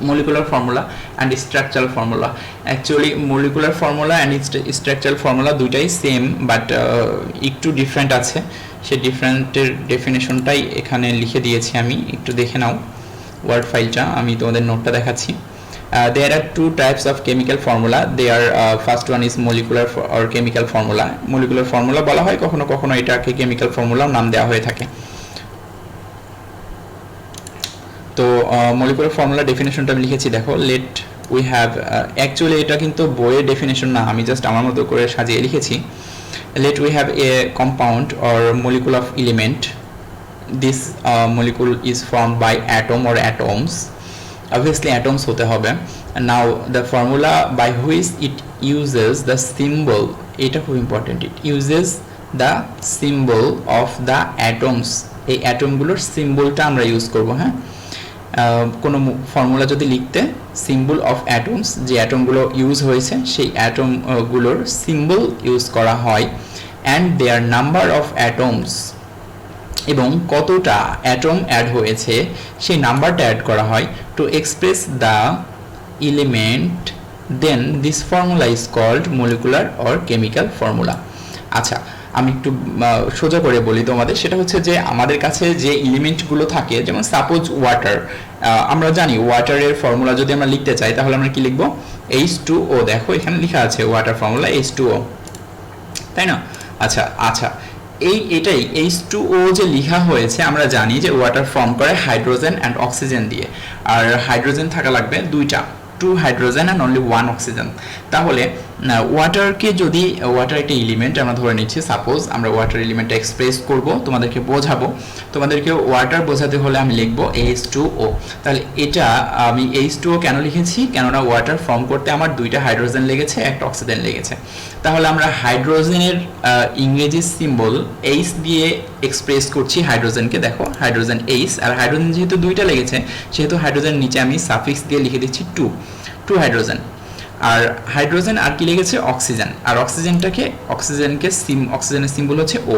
molecular formula and structural formula. Actually molecular formula and structural formula দুইটাই সেম, বাট একটু ডিফারেন্ট আছে। সেই ডিফারেন্টের ডেফিনেশনটাই এখানে লিখে দিয়েছি আমি, একটু দেখে নাও ওয়ার্ড ফাইলটা, আমি তোমাদের নোটটা দেখাচ্ছি। There are two types of chemical formula. They are first one is molecular or chemical formula. Molecular formula বলা হয়, কখনো কখনো এটাকে chemical formula নাম দেওয়া হয়ে থাকে। তো molecular formula ডেফিনেশনটা আমি লিখেছি, দেখো let we have actually এটা কিন্তু বইয়ের ডেফিনেশন না, আমি জাস্ট আমার মতো করে সাজিয়ে লিখেছি। Let we have a compound or molecule of element. This molecule is formed by atom or atoms. Obviously atoms হতে হবে। Now the formula by which it uses the symbol, এটা খুব important, it uses the symbol of the atoms. এই অ্যাটমগুলোর সিম্বলটা আমরা use করব। হ্যাঁ, কোনো formula যদি লিখতে সিম্বল অফ অ্যাটমস, যে অ্যাটমগুলো ইউজ হয়েছে সেই অ্যাটমগুলোর সিম্বল ইউজ করা হয়, and their number of atoms, এবং কতটা অ্যাটম অ্যাড হয়েছে সেই নাম্বারটা অ্যাড করা হয়, to express the element, then this formula is called molecular or chemical formula. আচ্ছা, আমি একটু সোজা করে বলি তোমাদের, সেটা হচ্ছে যে আমাদের কাছে যে এলিমেন্টগুলো থাকে, যেমন সাপোজ ওয়াটার, আমরা জানি ওয়াটারের ফর্মুলা যদি আমরা লিখতে চাই তাহলে আমরা কি লিখব, H2O। দেখো এখানে লেখা আছে ওয়াটার ফর্মুলা H2O, তাই না? আচ্ছা এটাই H2O যে লেখা হয়েছে, আমরা জানি যে ওয়াটার ফর্ম করে হাইড্রোজেন অ্যান্ড অক্সিজেন দিয়ে, আর হাইড্রোজেন থাকা লাগবে দুইটা, 2 হাইড্রোজেন অ্যান্ড অনলি 1 অক্সিজেন। তাহলে ওয়াটারকে যদি, ওয়াটার একটা এলিমেন্ট আমরা ধরে নিচ্ছি, সাপোজ আমরা ওয়াটার এলিমেন্টটা এক্সপ্রেস করব, তোমাদেরকে বোঝাবো, তোমাদেরকে ওয়াটার বোঝাতে হলে আমি লিখব H2O। তাহলে এটা আমি H2O কেন লিখেছি, কেননা ওয়াটার ফর্ম করতে আমার দুইটা হাইড্রোজেন লেগেছে, একটা অক্সিজেন লেগেছে। তাহলে আমরা হাইড্রোজেনের ইংরেজি সিম্বল H দিয়ে এক্সপ্রেস করছি হাইড্রোজেনকে, দেখো হাইড্রোজেন H, আর হাইড্রোজেন যেহেতু দুইটা লেগেছে সেহেতু হাইড্রোজেন নিচে আমি সাফিক্স দিয়ে লিখে দিচ্ছি 2 হাইড্রোজেন। আর হাইড্রোজেন আর কি লেগেছে, অক্সিজেন, আর অক্সিজেনের সিম্বল হচ্ছে O।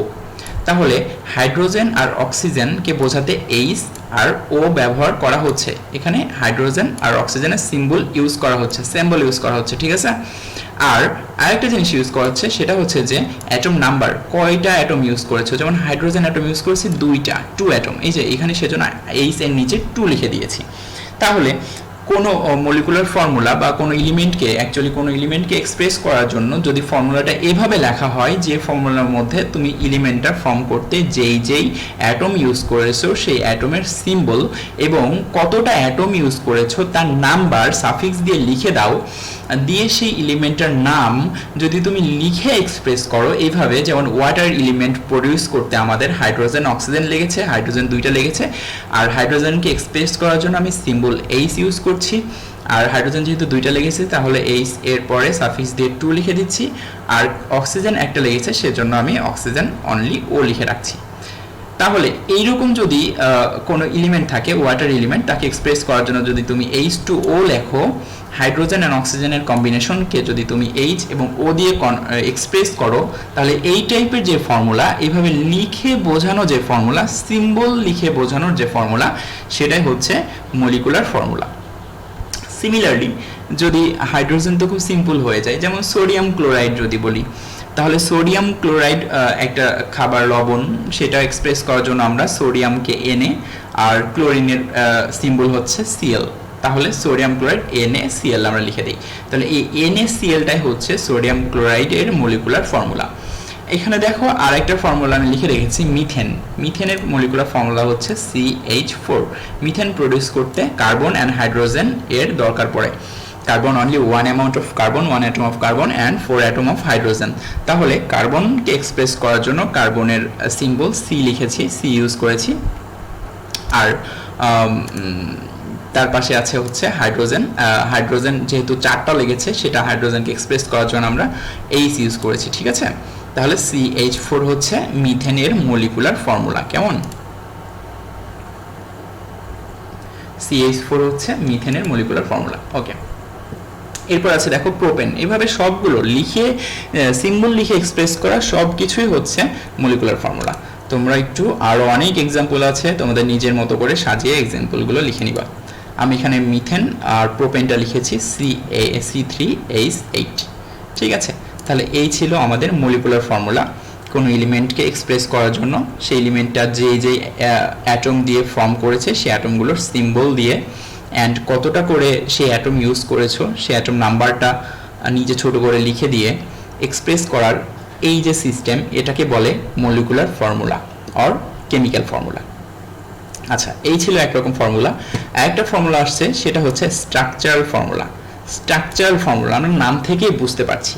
তাহলে হাইড্রোজেন আর অক্সিজেনকে বোঝাতে H আর O ব্যবহার করা হচ্ছে, এখানে হাইড্রোজেন আর অক্সিজেনের সিম্বল ইউজ করা হচ্ছে, ঠিক আছে? আর আরেকটা জিনিস ইউজ করা হচ্ছে, সেটা হচ্ছে যে অ্যাটম নাম্বার, কয়টা অ্যাটম ইউজ করেছে, যেমন হাইড্রোজেন অ্যাটম ইউজ করেছি 2 অ্যাটম, এই যে এখানে সেজন্য H এর নিচে 2 লিখে দিয়েছি। তাহলে কোনো মলিকুলার ফর্মুলা বা কোনো এলিমেন্টকে এক্সপ্রেস করার জন্য যদি ফর্মুলাটা এভাবে লেখা হয়, যে ফর্মুলার মধ্যে তুমি এলিমেন্টটা ফর্ম করতে যেই অ্যাটম ইউজ করেছো সেই অ্যাটমের সিম্বল এবং কতটা অ্যাটম ইউজ করেছো তার নাম্বার সাফিক্স দিয়ে লিখে দাও, দিয়ে সেই এলিমেন্টের নাম যদি তুমি লিখে এক্সপ্রেস করো এইভাবে, যেমন ওয়াটার এলিমেন্ট প্রডিউস করতে আমাদের হাইড্রোজেন অক্সিজেন লেগেছে, হাইড্রোজেন দুইটা লেগেছে, আর হাইড্রোজেনকে এক্সপ্রেস করার জন্য আমি সিম্বল H ইউজ করছি, আর হাইড্রোজেন যেহেতু দুইটা লেগেছে তাহলে H এর পরে সাফিক্স দিয়ে 2 লিখে দিচ্ছি, আর অক্সিজেন একটা লেগেছে সেজন্য আমি অক্সিজেন অনলি O লিখে রাখছি। তাহলে এইরকম যদি কোনো এলিমেন্ট থাকে, ওয়াটার এলিমেন্ট, তাকে এক্সপ্রেস করার জন্য যদি তুমি H2O লেখো, হাইড্রোজেন আর অক্সিজেনের কম্বিনেশনকে যদি তুমি H এবং O দিয়ে এক্সপ্রেস করো, তাহলে এই টাইপের যে ফর্মুলা, এইভাবে লিখে বোঝানো যে ফর্মুলা, সিম্বল লিখে বোঝানোর যে ফর্মুলা, সেটাই হচ্ছে মলিকুলার ফর্মুলা। সিমিলারলি যদি হাইড্রোজেন তো খুব সিম্পল হয়ে যায়, যেমন সোডিয়াম ক্লোরাইড যদি বলি, তাহলে সোডিয়াম ক্লোরাইড একটা খাবার লবণ, সেটা এক্সপ্রেস করার জন্য আমরা সোডিয়ামকে Na আর ক্লোরিনের সিম্বল হচ্ছে Cl, তাহলে সোডিয়াম ক্লোরাইড NaCl আমরা লিখে দিই। তাহলে এই NaClটাই হচ্ছে সোডিয়াম ক্লোরাইডের মলিকুলার ফর্মুলা। এখানে দেখো আরেকটা ফর্মুলা আমি লিখে রেখেছি, মিথেনের মলিকুলার ফর্মুলা হচ্ছে CH4। মিথেন প্রডিউস করতে কার্বন অ্যান্ড হাইড্রোজেন এর দরকার পড়ে, carbon only 1 amount of carbon, 1 atom of carbon and 4 atom of hydrogen. তাহলে কার্বনকে এক্সপ্রেস করার জন্য কার্বনের সিম্বল C লিখেছি, C ইউজ করেছি, আর তার পাশে আছে হচ্ছে হাইড্রোজেন যেহেতু 4টা লেগেছে, সেটা হাইড্রোজেনকে এক্সপ্রেস করার জন্য আমরা H ইউজ করেছি, ঠিক আছে? তাহলে CH4 হচ্ছে মিথেনের মলিকুলার ফর্মুলা। কেমন? CH4 হচ্ছে মিথেনের মলিকুলার ফর্মুলা। ওকে, এরপর আছে দেখো প্রোপেন। এভাবে সবগুলো লিখে সিম্বল লিখে এক্সপ্রেস করা সব কিছুই হচ্ছে মলিকুলার ফর্মুলা। তোমরা একটু আরো অনেক এক্সাম্পল আছে, তোমাদের নিজের মতো করে সাজিয়ে এক্সাম্পলগুলো লিখে নিবা। আমি এখানে মিথেন আর প্রোপেনটা লিখেছি C3H8। ঠিক আছে, তাহলে এই ছিল আমাদের মলিকুলার ফর্মুলা কোনো এলিমেন্টকে এক্সপ্রেস করার জন্য। সেই এলিমেন্টটা যে অ্যাটম দিয়ে ফর্ম করেছে সেই অ্যাটমগুলোর সিম্বল দিয়ে অ্যান্ড কতটা করে সেই অ্যাটম ইউজ করেছো সেই অ্যাটম নাম্বারটা নিজে ছোট করে লিখে দিয়ে এক্সপ্রেস করার এই যে সিস্টেম, এটাকে বলে molecular formula or chemical formula. আচ্ছা, এই ছিল একরকম ফর্মুলা। আরেকটা ফর্মুলা আসছে, সেটা হচ্ছে স্ট্রাকচারাল ফর্মুলা। স্ট্রাকচারাল ফর্মুলা আমরা নাম থেকেই বুঝতে পারছি,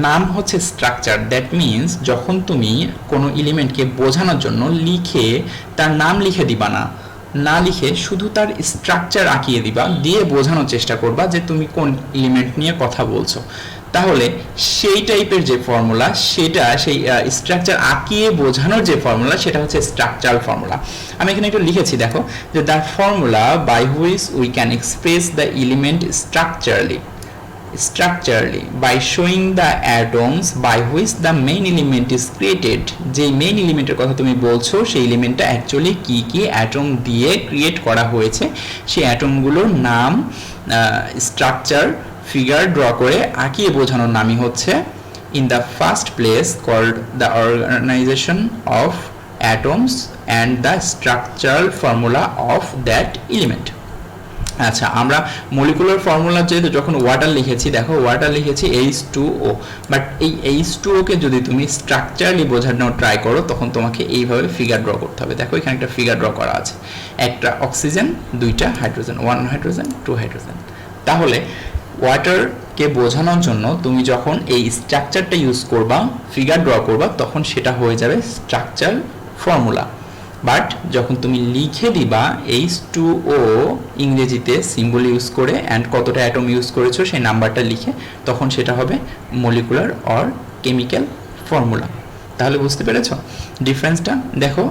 নাম হচ্ছে স্ট্রাকচার। দ্যাট মিনস যখন তুমি কোনো এলিমেন্টকে বোঝানোর জন্য লিখে তার নাম লিখে দিবা না, না লিখে শুধু তার স্ট্রাকচার আঁকিয়ে দিবা, দিয়ে বোঝানোর চেষ্টা করবা যে তুমি কোন এলিমেন্ট নিয়ে কথা বলছো, তাহলে সেই টাইপের যে ফর্মুলা, সেটা সেই স্ট্রাকচার আঁকিয়ে বোঝানোর যে ফর্মুলা, সেটা হচ্ছে স্ট্রাকচারাল ফর্মুলা। আমি এখানে একটু লিখেছি, দেখো, যে the formula by which we can express the element structurally by showing the atoms by which the main element is created। যে মেইন এলিমেন্টের কথা তুমি বলছো সেই এলিমেন্টটা অ্যাকচুয়ালি কি কি অ্যাটম দিয়ে ক্রিয়েট করা হয়েছে, সেই অ্যাটমগুলোর নাম, স্ট্রাকচার, ফিগার ড্র করে আঁকিয়ে বোঝানোর নামই হচ্ছে in the first place called the organisation of atoms and the structural formula of that element. আচ্ছা, আমরা মলিকুলার ফর্মুলা যেহেতু যখন ওয়াটার লিখেছি, দেখো ওয়াটার লিখেছি H2O, বাট এই H2O কে যদি তুমি স্ট্রাকচারালি বোঝানোর ট্রাই করো তখন তোমাকে এইভাবে ফিগার ড্র করতে হবে। দেখো এখানে একটা ফিগার ড্র করা আছে, একটা অক্সিজেন, দুইটা হাইড্রোজেন, 1 হাইড্রোজেন 2 হাইড্রোজেন। তাহলে ওয়াটারকে বোঝানোর জন্য তুমি যখন এই স্ট্রাকচারটা ইউজ করবা, ফিগার ড্র করবা, তখন সেটা হয়ে যাবে স্ট্রাকচারাল ফর্মুলা। বাট যখন তুমি লিখে দিবা H2O ইংরেজিতে সিম্বল ইউজ করে অ্যান্ড কতটা অ্যাটম ইউজ করেছো সেই নাম্বারটা লিখে, তখন সেটা হবে মলিকুলার অর কেমিক্যাল ফর্মুলা। তাহলে বুঝতে পেরেছো ডিফারেন্সটা? দেখো,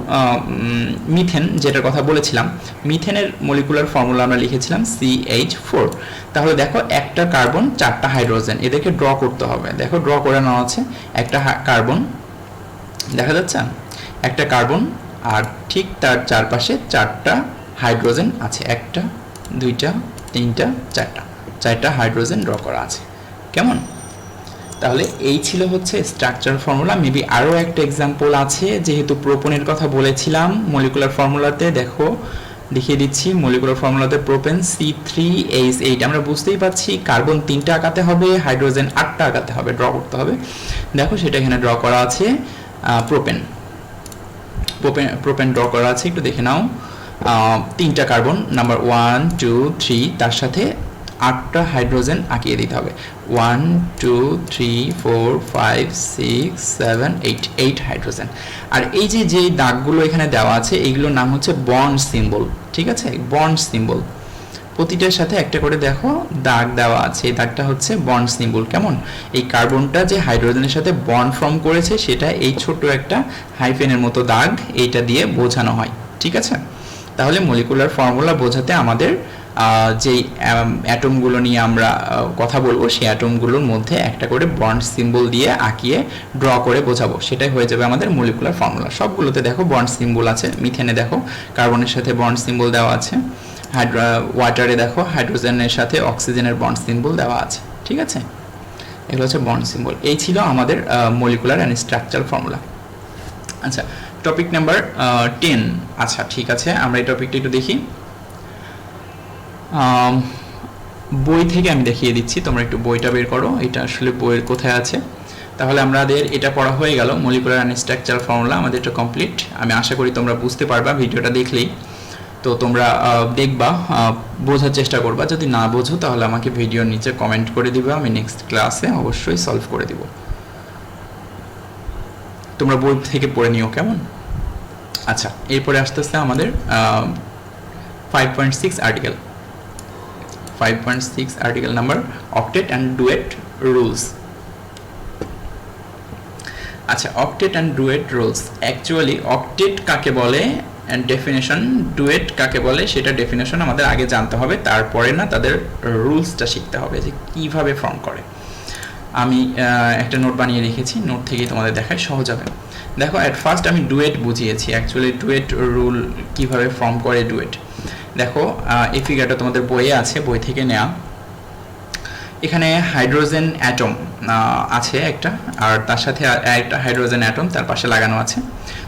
মিথেন যেটার কথা বলেছিলাম, মিথেনের মলিকুলার ফর্মুলা আমরা লিখেছিলাম CH4। তাহলে দেখো, একটা কার্বন, চারটা হাইড্রোজেন, এদেরকে ড্র করতে হবে। দেখো ড্র করে নেওয়া আছে, একটা কার্বন দেখা যাচ্ছে, একটা কার্বন, আর ঠিক তার চারপাশে চারটা হাইড্রোজেন আছে, একটা, দুইটা, তিনটা, চারটা হাইড্রোজেন ড্র করা আছে। কেমন? তাহলে এই ছিল হচ্ছে স্ট্রাকচার ফর্মুলা। মেবি আরও একটা এক্সাম্পল আছে, যেহেতু প্রোপনের কথা বলেছিলাম মলিকুলার ফর্মুলাতে। দেখো দেখিয়ে দিচ্ছি, মলিকুলার ফর্মুলাতে প্রোপেন C3H8। আমরা বুঝতেই পারছি কার্বন 3টা আঁকাতে হবে, হাইড্রোজেন 8টা আঁকাতে হবে, ড্র করতে হবে। দেখো সেটা এখানে ড্র করা আছে, প্রোপেন ড্র করা আছে, একটু দেখে নাও। 3টা কার্বন, নাম্বার 1 2 3, তার সাথে 8টা হাইড্রোজেন আঁকিয়ে দিতে হবে। 1 2 3 4 5 6 7 8 হাইড্রোজেন। আর এই যে দাগগুলো এখানে দেওয়া আছে, এইগুলোর নাম হচ্ছে বন্ড সিম্বল। ঠিক আছে, বন্ড সিম্বল, প্রতিটার সাথে একটা করে দেখো দাগ দেওয়া আছে, এই দাগটা হচ্ছে বন্ড সিম্বল। কেমন? এই কার্বনটা যে হাইড্রোজেনের সাথে বন্ড ফর্ম করেছে সেটা এই ছোট্ট একটা হাইফেনের মতো দাগ, এইটা দিয়ে বোঝানো হয়। ঠিক আছে, তাহলে মলিকুলার ফর্মুলা বোঝাতে আমাদের যেই অ্যাটমগুলো নিয়ে আমরা কথা বলবো, সেই অ্যাটমগুলোর মধ্যে একটা করে বন্ড সিম্বল দিয়ে আঁকিয়ে ড্র করে বোঝাবো, সেটাই হয়ে যাবে আমাদের মলিকুলার ফর্মুলা। সবগুলোতে দেখো বন্ড সিম্বল আছে। মিথেনে দেখো কার্বনের সাথে বন্ড সিম্বল দেওয়া আছে, ওয়াটারে দেখো হাইড্রোজেনের সাথে অক্সিজেনের বন্ড সিম্বল দেওয়া আছে। ঠিক আছে, এগুলো হচ্ছে বন্ড সিম্বল। এই ছিল আমাদের মলিকুলার অ্যান্ড স্ট্রাকচারাল ফর্মুলা। আচ্ছা, টপিক নাম্বার 10। আচ্ছা ঠিক আছে, আমরা এই টপিকটা একটু দেখি। বই থেকে আমি দেখিয়ে দিচ্ছি, তোমরা একটু বইটা বের করো, এটা আসলে বইয়ের কোথায় আছে। তাহলে আমাদের এটা পড়া হয়ে গেল, মলিকুলার অ্যান্ড স্ট্রাকচারাল ফর্মুলা আমাদের এটা কমপ্লিট। আমি আশা করি তোমরা বুঝতে পারবা ভিডিওটা দেখলেই। তো তোমরা দেখবা, বোঝার চেষ্টা করবা, যদি না বোঝো তাহলে আমাকে ভিডিওর নিচে কমেন্ট করে দিবা, আমি নেক্সট ক্লাসে অবশ্যই সলভ করে দিব। তোমরা বই থেকে পড়ে নিও, কেমন? আচ্ছা, এরপরে আস্তে আস্তে আমাদের 5.6 article, 5.6 article number octet and duet rules. আচ্ছা, octet and duet rules, actually octet কাকে বলে অ্যান্ড ডেফিনেশন, ডুয়েট কাকে বলে সেটা ডেফিনেশন আমাদের আগে জানতে হবে, তারপরে না তাদের রুলসটা শিখতে হবে যে কিভাবে ফর্ম করে। আমি একটা নোট বানিয়ে রেখেছি, নোট থেকেই তোমাদের দেখায় সহজ হবে। দেখো, অ্যাট ফার্স্ট আমি ডুয়েট বুঝিয়েছি, অ্যাকচুয়ালি ডুয়েট রুল কিভাবে ফর্ম করে ডুয়েট। দেখো এই ফিগারটা তোমাদের বইয়ে আছে, বই থেকে নেওয়া। এখানে হাইড্রোজেন অ্যাটম আছে একটা, আর তার সাথে একটা হাইড্রোজেন অ্যাটম তার পাশে লাগানো আছে।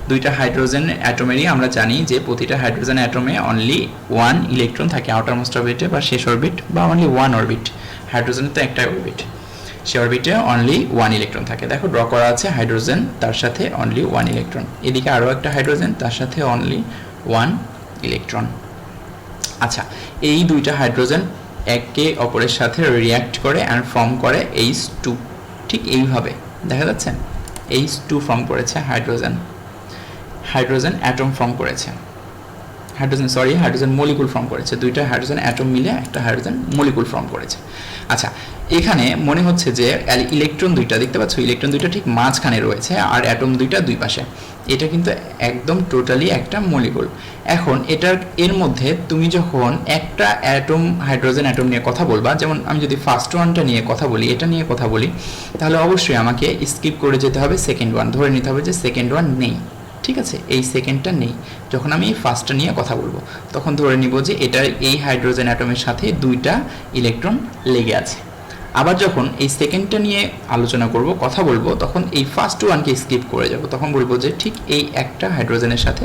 দুইটা হাইড্রোজেন অ্যাটমেরই আমরা জানি যে প্রতিটা হাইড্রোজেন অ্যাটমে অনলি 1 ইলেকট্রন থাকে আউটারমোস্ট অরবিটে বা শেষ অরবিট, বা অনলি 1 অরবিট। হাইড্রোজেনের তো একটাই অরবিট, সে অরবিটে অনলি 1 ইলেকট্রন থাকে। দেখো ড্র করা আছে হাইড্রোজেন, তার সাথে অনলি 1 ইলেকট্রন। এদিকে আরও একটা হাইড্রোজেন, তার সাথে অনলি 1 ইলেকট্রন। আচ্ছা, এই দুইটা হাইড্রোজেন একে অপরের সাথে রিঅ্যাক্ট করে অ্যান্ড ফর্ম করে H2। ঠিক এইভাবে দেখা যাচ্ছে H2 ফর্ম করেছে হাইড্রোজেন, হাইড্রোজেন অ্যাটম ফর্ম করেছে, হাইড্রোজেন মলিকুল ফর্ম করেছে। দুইটা হাইড্রোজেন অ্যাটম মিলে একটা হাইড্রোজেন মলিকুল ফর্ম করেছে। আচ্ছা, এখানে মনে হচ্ছে যে ইলেকট্রন দুইটা দেখতে পাচ্ছ, ইলেকট্রন দুইটা ঠিক মাঝখানে রয়েছে আর অ্যাটম দুইটা দুই পাশে। এটা কিন্তু একদম টোটালি একটা মলিকুল। এখন এর মধ্যে তুমি যখন একটা অ্যাটম হাইড্রোজেন অ্যাটম নিয়ে কথা বলবা, যেমন আমি যদি ফার্স্ট ওয়ানটা নিয়ে কথা বলি, এটা নিয়ে কথা বলি, তাহলে অবশ্যই আমাকে স্কিপ করে যেতে হবে সেকেন্ড ওয়ান, ধরে নিতে হবে যে সেকেন্ড ওয়ান নেই। ঠিক আছে, এই সেকেন্ডটা নেই। যখন আমি এই ফার্স্টটা নিয়ে কথা বলবো তখন ধরে নিব যে এটার এই হাইড্রোজেন অ্যাটমের সাথে দুইটা ইলেকট্রন লেগে আছে। আবার যখন এই সেকেন্ডটা নিয়ে আলোচনা করব, কথা বলবো, তখন এই ফার্স্ট ওয়ানকে স্কিপ করে যাব, তখন বলবো যে ঠিক এই একটা হাইড্রোজেনের সাথে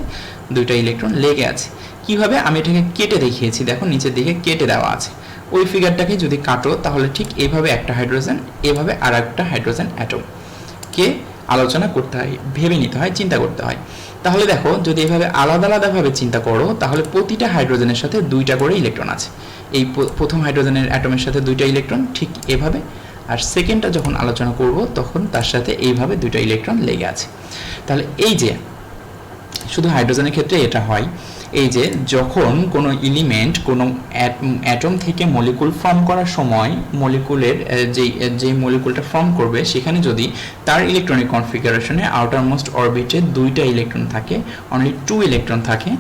দুইটা ইলেকট্রন লেগে আছে। কিভাবে? আমি এটাকে কেটে দেখিয়েছি, দেখো নিচের দিকে কেটে দেওয়া আছে। ওই ফিগারটাকে যদি কাটো তাহলে ঠিক এইভাবে একটা হাইড্রোজেন, এভাবে আর একটা হাইড্রোজেন অ্যাটমকে আলোচনা করতে হয়, ভেবে নিতে হয়, চিন্তা করতে হয়। তাহলে দেখো যদি এভাবে আলাদা আলাদাভাবে চিন্তা করো তাহলে প্রতিটা হাইড্রোজেনের সাথে দুইটা করে ইলেকট্রন আছে। এই প্রথম হাইড্রোজেনের অ্যাটমের সাথে দুইটা ইলেকট্রন ঠিক এভাবে, আর সেকেন্ডটা যখন আলোচনা করব তখন তার সাথে এইভাবে দুইটা ইলেকট্রন লেগে আছে। তাহলে এই যে শুধু হাইড্রোজেনের ক্ষেত্রে এটা হয়, এই যে যখন কোনো এলিমেন্ট কোনো অ্যাটম থেকে মলিকুল ফর্ম করার সময় মলিকুলের যেই মলিকুলটা ফর্ম করবে সেখানে যদি তার ইলেকট্রনিক কনফিগারেশনে আউটারমোস্ট অরবিটে দুইটা ইলেকট্রন থাকে, অনলি 2 ইলেকট্রন থাকে,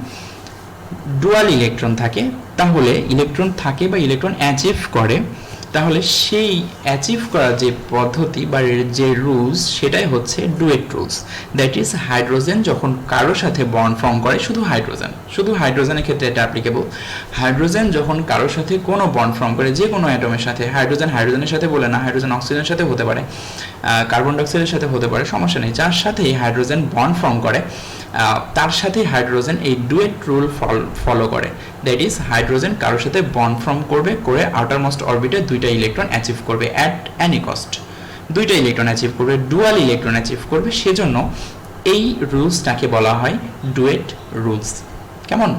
ডুয়াল ইলেকট্রন থাকে, তাহলে ইলেকট্রন থাকে বা ইলেকট্রন অ্যাচিভ করে, তাহলে সেই অ্যাচিভ করার যে পদ্ধতি বা যে রুলস সেটাই হচ্ছে duet rules. That is hydrogen যখন কারোর সাথে বন্ড ফর্ম করে, শুধু হাইড্রোজেনের ক্ষেত্রে এটা অ্যাপ্লিকেবল। হাইড্রোজেন যখন কারোর সাথে কোনো বন্ড ফর্ম করে, যে কোনো অ্যাটমের সাথে, হাইড্রোজেনের সাথে বলে না, হাইড্রোজেন অক্সিজেনের সাথে হতে পারে, কার্বন ডাইঅক্সাইডের সাথে হতে পারে, সমস্যা নেই, যার সাথে হাইড্রোজেন বন্ড ফর্ম করে তার সাথে হাইড্রোজেন এই ডুয়েট রুল ফলো করে। দ্যাট ইজ হাইড্রোজেন কারোর সাথে বন্ড ফর্ম করবে, করে আউটারমোস্ট অরবিটে দুইটা ইলেকট্রন অ্যাচিভ করবে অ্যাট এনি কস্ট, দুইটা ইলেকট্রন অ্যাচিভ করবে, ডুয়াল ইলেকট্রন অ্যাচিভ করবে। সেজন্য এই রুলসটাকে বলা হয় ডুয়েট রুলস। কেমন?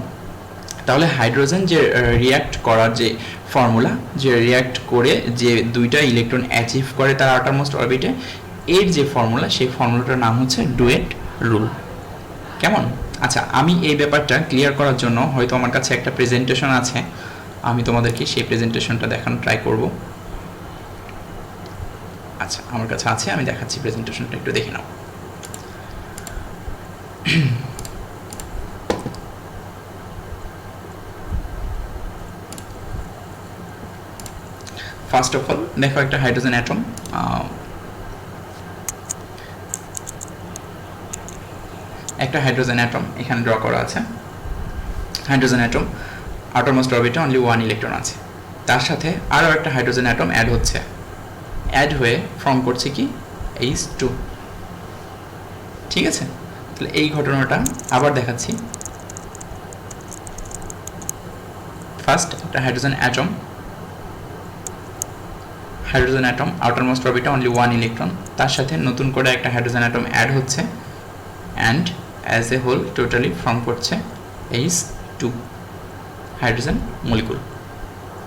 তাহলে হাইড্রোজেন যে রিঅ্যাক্ট করার যে ফর্মুলা, যে রিঅ্যাক্ট করে যে দুইটা ইলেকট্রন অ্যাচিভ করে তার আউটারমোস্ট অরবিটে, এর যে ফর্মুলা, সেই ফর্মুলাটার নাম হচ্ছে ডুয়েট রুল। কেমন? আচ্ছা, আমি এই ব্যাপারটা ক্লিয়ার করার জন্য হয়তো আমার কাছে একটা প্রেজেন্টেশন আছে, আমি তোমাদেরকে সেই প্রেজেন্টেশনটা দেখানো ট্রাই করব। আচ্ছা, আমার কাছে আছে, আমি দেখাচ্ছি প্রেজেন্টেশনটা, একটু দেখে নাও। ফার্স্ট অফ অল দেখো একটা হাইড্রোজেন অ্যাটম, একটা হাইড্রোজেন অ্যাটম এখানে ড্র করা আছে। হাইড্রোজেন অ্যাটম আউটারমোস্ট অরবিটে অনলি 1 ইলেকট্রন আছে, তার সাথে আরও একটা হাইড্রোজেন অ্যাটম অ্যাড হচ্ছে, অ্যাড হয়ে ফর্ম করছে কি H2। ঠিক আছে, তাহলে এই ঘটনাটা আবার দেখাচ্ছি। ফার্স্ট একটা হাইড্রোজেন অ্যাটম আউটারমোস্ট অরবিটে অনলি 1 ইলেকট্রন, তার সাথে নতুন করে একটা হাইড্রোজেন অ্যাটম অ্যাড হচ্ছে and as a whole totally form করছে H2 হাইড্রোজেন মলিকুল।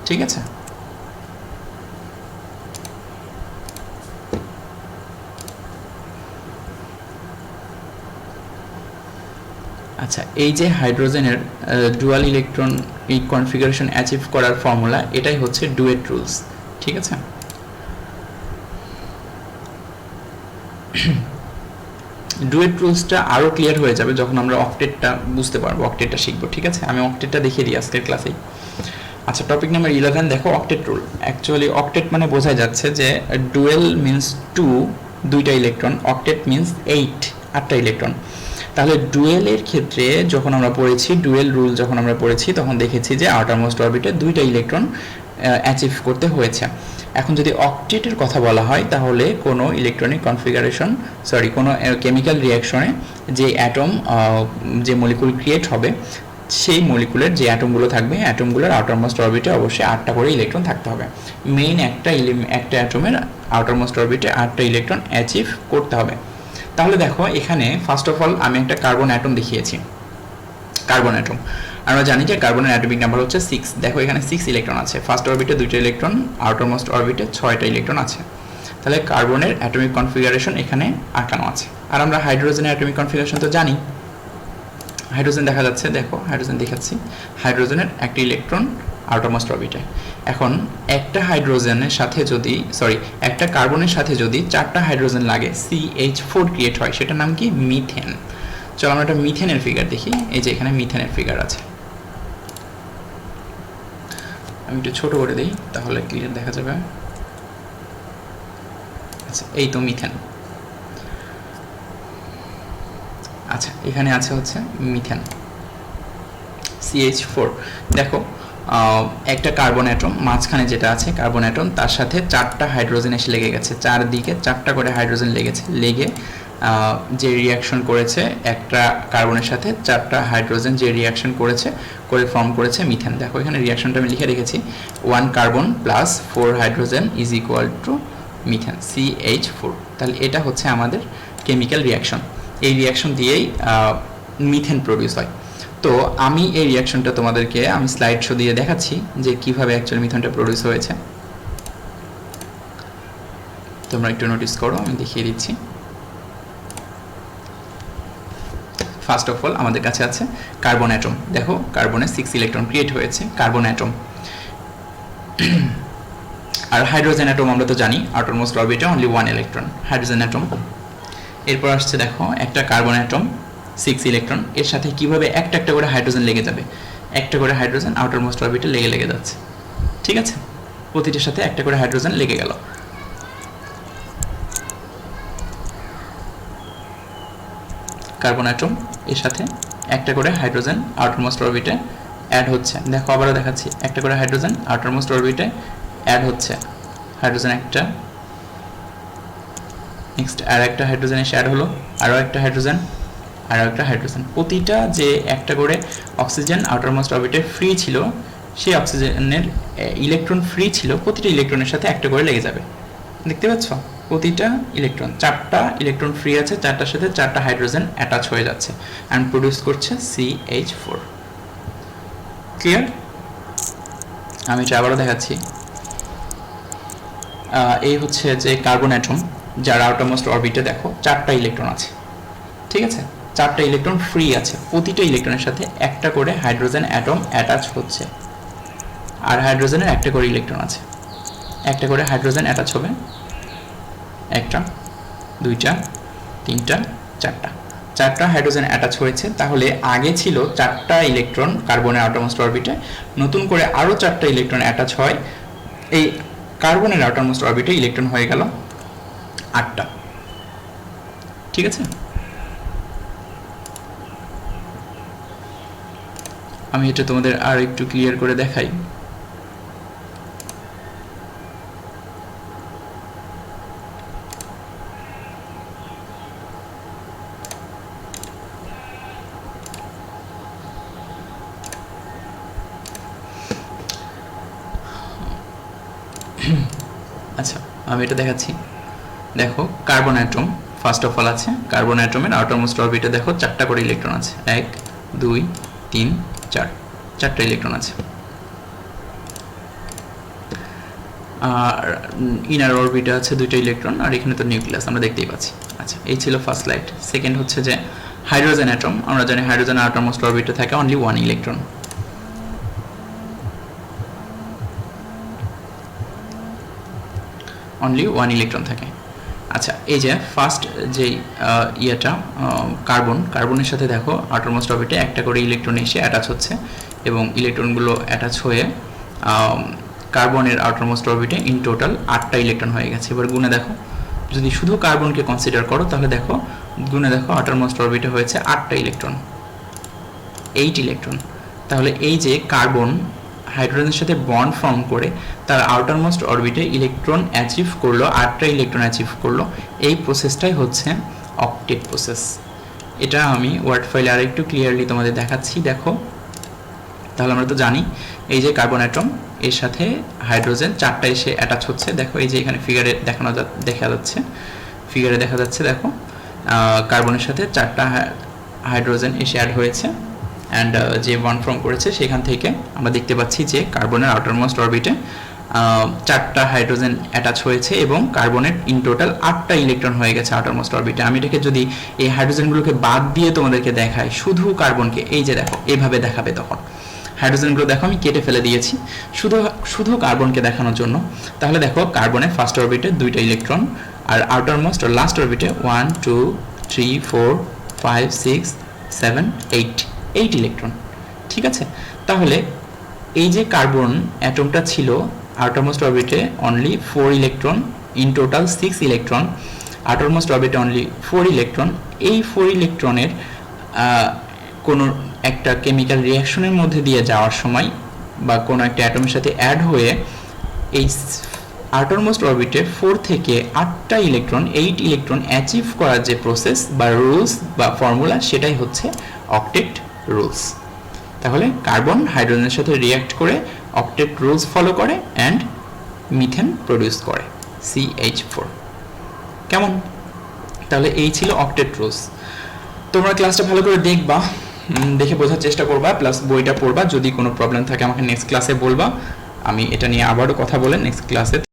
ঠিক আছে, আচ্ছা, এই যে হাইড্রোজেনের ডুয়াল ইলেকট্রন এই কনফিগারেশন অ্যাচিভ করার ফর্মুলা, এটাই হচ্ছে ডুয়েট রুলস। ঠিক আছে, ডুয়েট রুলসটা আরও ক্লিয়ার হয়ে যাবে যখন আমরা অক্টেটটা বুঝতে পারবো, অক্টেটটা শিখবো। ঠিক আছে, আমি অক্টেটটা দেখিয়ে দিই আজকের ক্লাসেই। আচ্ছা, টপিক নাম্বার 11 দেখো অক্টেট রুল। অ্যাকচুয়ালি অক্টেট মানে বোঝা যাচ্ছে যে ডুয়েল মিনস 2 দুইটা ইলেকট্রন, অক্টেট মিনস 8 8টা ইলেকট্রন। তাহলে ডুয়েলের ক্ষেত্রে যখন আমরা পড়েছি, ডুয়েল রুল যখন আমরা পড়েছি, তখন দেখেছি যে আউটারমোস্ট অরবিটে 2টা ইলেকট্রন অ্যাচিভ করতে হয়েছে। এখন যদি অক্টেটের কথা বলা হয়, তাহলে কোনো ইলেকট্রনিক কনফিগারেশন কোনো কেমিক্যাল রিয়াকশনে যে অ্যাটম যে মলিকুল ক্রিয়েট হবে, সেই মলিকুলের যে অ্যাটমগুলো থাকবে, অ্যাটমগুলোর আউটারমোস্ট অরবিটে অবশ্যই 8টা করে ইলেকট্রন থাকতে হবে। মেইন একটা অ্যাটমের আউটারমোস্ট অরবিটে 8টা ইলেকট্রন অ্যাচিভ করতে হবে। তাহলে দেখো এখানে ফার্স্ট অফ অল আমি একটা কার্বন অ্যাটম দেখিয়েছি। কার্বন অ্যাটম আমরা জানি যে কার্বনের অ্যাটমিক নাম্বার হচ্ছে 6। দেখো এখানে 6 ইলেকট্রন আছে, ফার্স্ট অরবিটে 2টা ইলেকট্রন, আউটারমোস্ট অরবিটে 6টা ইলেকট্রন আছে। তাহলে কার্বনের অ্যাটমিক কনফিগারেশন এখানে আঁকানো আছে। আর আমরা হাইড্রোজেনের অ্যাটমিক কনফিগারেশন তো জানি। হাইড্রোজেন দেখা যাচ্ছে, দেখো হাইড্রোজেন দেখাচ্ছি। হাইড্রোজেনের একটা ইলেকট্রন আউটারমোস্ট অরবিটে। এখন একটা হাইড্রোজেনের সাথে যদি একটা কার্বনের সাথে যদি 4টা হাইড্রোজেন লাগে, CH4 ক্রিয়েট হয়, সেটার নাম কি? মিথেন। চলো আমরা একটা মিথেনের ফিগার দেখি। এই যে এখানে মিথেনের ফিগার আছে, আমি একটু ছোট করে দিই তাহলে ক্লিয়ার দেখা যাবে। আচ্ছা, এই তো মিথেন। আচ্ছা, এখানে আছে হচ্ছে মিথেন, CH4। দেখো একটা কার্বন অ্যাটম, মাঝখানে যেটা আছে কার্বন অ্যাটম, তার সাথে 4টা হাইড্রোজেন এসে লেগে গেছে, চারদিকে 4টা করে হাইড্রোজেন লেগেছে। লেগে যে রিয়াকশন করেছে একটা কার্বনের সাথে 4টা হাইড্রোজেন যে রিয়াকশন করেছে, করে ফর্ম করেছে মিথেন। দেখো এখানে রিয়াকশনটা আমি লিখে রেখেছি, 1 carbon plus 4 hydrogen is equal two methane, CH4। তাহলে এটা হচ্ছে আমাদের কেমিক্যাল রিয়াকশন। এই রিয়াকশন দিয়েই মিথেন প্রডিউস হয়। তো আমি এই রিয়াকশনটা তোমাদেরকে আমি স্লাইড শো দিয়ে দেখাচ্ছি যে কিভাবে অ্যাকচুয়ালি মিথেনটা প্রডিউস হয়েছে। তোমরা একটু নোটিস করো, আমি দেখিয়ে দিচ্ছি। ফার্স্ট অফ অল আমাদের কাছে আছে কার্বন অ্যাটম। দেখো কার্বনে 6 ইলেকট্রন ক্রিয়েট হয়েছে, কার্বন অ্যাটম। আর হাইড্রোজেন অ্যাটম আমরা তো জানি আউটারমোস্ট অরবিটে অনলি 1 ইলেকট্রন, হাইড্রোজেন অ্যাটম। এরপর আসছে দেখো একটা কার্বন অ্যাটম, 6 ইলেকট্রন, এর সাথে কিভাবে একটা একটা করে হাইড্রোজেন লেগে যাবে। একটা করে হাইড্রোজেন আউটারমোস্ট অরবিটে লেগে যাচ্ছে, ঠিক আছে? প্রতিটির সাথে একটা করে হাইড্রোজেন লেগে গেল। কার্বন অ্যাটম এর সাথে একটা করে হাইড্রোজেন আউটারমোস্ট অরবিটে অ্যাড হচ্ছে। দেখো আবারও দেখাচ্ছি, একটা করে হাইড্রোজেন আউটারমোস্ট অরবিটে অ্যাড হচ্ছে। হাইড্রোজেন একটা, নেক্সট আর একটা হাইড্রোজেন এসে অ্যাড হলো, আরও একটা হাইড্রোজেন, আরও একটা হাইড্রোজেন। প্রতিটা যে একটা করে অক্সিজেন আউটারমোস্ট অরবিটে ফ্রি ছিল, সেই অক্সিজেনের ইলেকট্রন ফ্রি ছিল, প্রতিটা ইলেকট্রনের সাথে একটা করে লেগে যাবে। দেখতে পাচ্ছ? প্রতিটা ইলেকট্রন, 4টা ইলেকট্রন ফ্রি আছে, 4টার সাথে 4টা হাইড্রোজেন অ্যাটাচ হয়ে যাচ্ছে অ্যান্ড প্রডিউস করছে CH4। ক্লিয়ার? আমি এটা আবারও দেখাচ্ছি। এই হচ্ছে যে কার্বন অ্যাটম, যার আউটারমোস্ট অরবিটে দেখো 4টা ইলেকট্রন আছে, ঠিক আছে? 4টা ইলেকট্রন ফ্রি আছে, প্রতিটা ইলেকট্রনের সাথে একটা করে হাইড্রোজেন অ্যাটম অ্যাটাচ হচ্ছে। আর হাইড্রোজেনের একটা করে ইলেকট্রন আছে, একটা করে হাইড্রোজেন অ্যাটাচ হবে, একটা, দুইটা, তিনটা, চারটা। 4টা হাইড্রোজেন অ্যাটাচ হয়েছে। তাহলে আগে ছিল 4টা ইলেকট্রন কার্বনের আউটারমোস্ট অরবিটে, নতুন করে আরও 4টা ইলেকট্রন অ্যাটাচ হয়। এই কার্বনের আউটারমোস্ট অরবিটে ইলেকট্রন হয়ে গেল 8টা, ঠিক আছে? আমি এটা তোমাদের আর একটু ক্লিয়ার করে দেখাই। আচ্ছা, আমি এটা দেখাচ্ছি। দেখো carbon atom first of all আছে, কার্বন অ্যাটমের আউটারমোস্ট অরবিটে দেখো 4টা করে ইলেকট্রন আছে, 1 2 3 4, 4টা ইলেকট্রন আছে। আর ইনার অরবিটে আছে 2টা ইলেকট্রন, আর এখানে তো নিউক্লিয়াস আমরা দেখতেই পাচ্ছি। আচ্ছা, এই ছিল ফার্স্ট স্লাইড। সেকেন্ড হচ্ছে যে হাইড্রোজেন অ্যাটম, আমরা জানি হাইড্রোজেন আউটারমোস্ট অরবিটে থাকে অনলি 1 ইলেকট্রন। অনলি 1 ইলেকট্রন থাকে। আচ্ছা, এই যে ফার্স্ট যে ইয়েটা কার্বনের সাথে দেখো আউটারমোস্ট অরবিটে একটা করে ইলেকট্রন এসে অ্যাটাচ হচ্ছে, এবং ইলেকট্রনগুলো অ্যাটাচ হয়ে কার্বনের আউটারমোস্ট অরবিটে ইন টোটাল 8টা ইলেকট্রন হয়ে গেছে। এবার গুণে দেখো, যদি শুধু কার্বনকে কনসিডার করো তাহলে দেখো গুণে দেখো আউটারমোস্ট অরবিটে হয়েছে 8টা ইলেকট্রন, 8 ইলেকট্রন। তাহলে এই যে কার্বন হাইড্রোজেনের সাথে বন্ড ফর্ম করে তার আউটারমোস্ট অরবিটে ইলেকট্রন অ্যাচিভ করলো, 8টা ইলেকট্রন অ্যাচিভ করলো, এই প্রসেসটাই হচ্ছে অক্টেট প্রসেস। এটা আমি ওয়ার্ড ফাইলে আর একটু ক্লিয়ারলি তোমাদের দেখাচ্ছি, দেখো। তাহলে আমরা তো জানি এই যে কার্বন অ্যাটম এর সাথে হাইড্রোজেন 4টা এসে অ্যাটাচ হচ্ছে, দেখো এই যে এখানে ফিগারে দেখা যাচ্ছে, দেখো কার্বনের সাথে 4টা হাইড্রোজেন এসে অ্যাড হয়েছে অ্যান্ড যে বন্ড ফর্ম করেছে সেখান থেকে আমরা দেখতে পাচ্ছি যে কার্বনের আউটারমোস্ট অরবিটে 4টা হাইড্রোজেন অ্যাটাচ হয়েছে এবং কার্বনের ইন টোটাল 8টা ইলেকট্রন হয়ে গেছে আউটারমোস্ট অরবিটে। আমি এটাকে যদি এই হাইড্রোজেনগুলোকে বাদ দিয়ে তোমাদেরকে দেখাই, শুধু কার্বনকে, এই যে দেখো এভাবে দেখাবে, তখন হাইড্রোজেনগুলো দেখো আমি কেটে ফেলে দিয়েছি শুধু কার্বনকে দেখানোর জন্য। তাহলে দেখো কার্বনের ফার্স্ট অরবিটে 2টা ইলেকট্রন আর আউটারমোস্ট লাস্ট অরবিটে 1 2 3 4 5 6 7 8 ইলেকট্রন। ঠিক আছে, তাহলে এই যে কার্বন অ্যাটমটা ছিল আউটারমোস্ট অরবিটে only 4 electron, in total 6 electron, outermost অরবিটে অনলি 4 ইলেকট্রন। এই 4 ইলেকট্রনের কোনো একটা কেমিক্যাল রিঅ্যাকশনের মধ্যে দিয়ে যাওয়ার সময় বা কোনো একটা অ্যাটমের সাথে অ্যাড হয়ে এই আউটারমোস্ট অরবিটে 4 থেকে 8টা ইলেকট্রন, 8 ইলেকট্রন অ্যাচিভ করার যে প্রসেস বা রুলস বা ফর্মুলা, সেটাই হচ্ছে অক্টেট রুলস। তাহলে কার্বন হাইড্রোজেনের সাথে রিঅ্যাক্ট করে অক্টেট রুলস ফলো করে অ্যান্ড মিথেন প্রডিউস করে CH4। কেমন? তাহলে এই ছিল অক্টেট রুলস। তোমরা ক্লাসটা ভালো করে দেখবা, দেখে বোঝার চেষ্টা করবা, প্লাস বইটা পড়বা। যদি কোনো প্রবলেম থাকে আমাকে নেক্সট ক্লাসে বলবা, আমি এটা নিয়ে আবারও কথা বলে নেক্সট ক্লাসে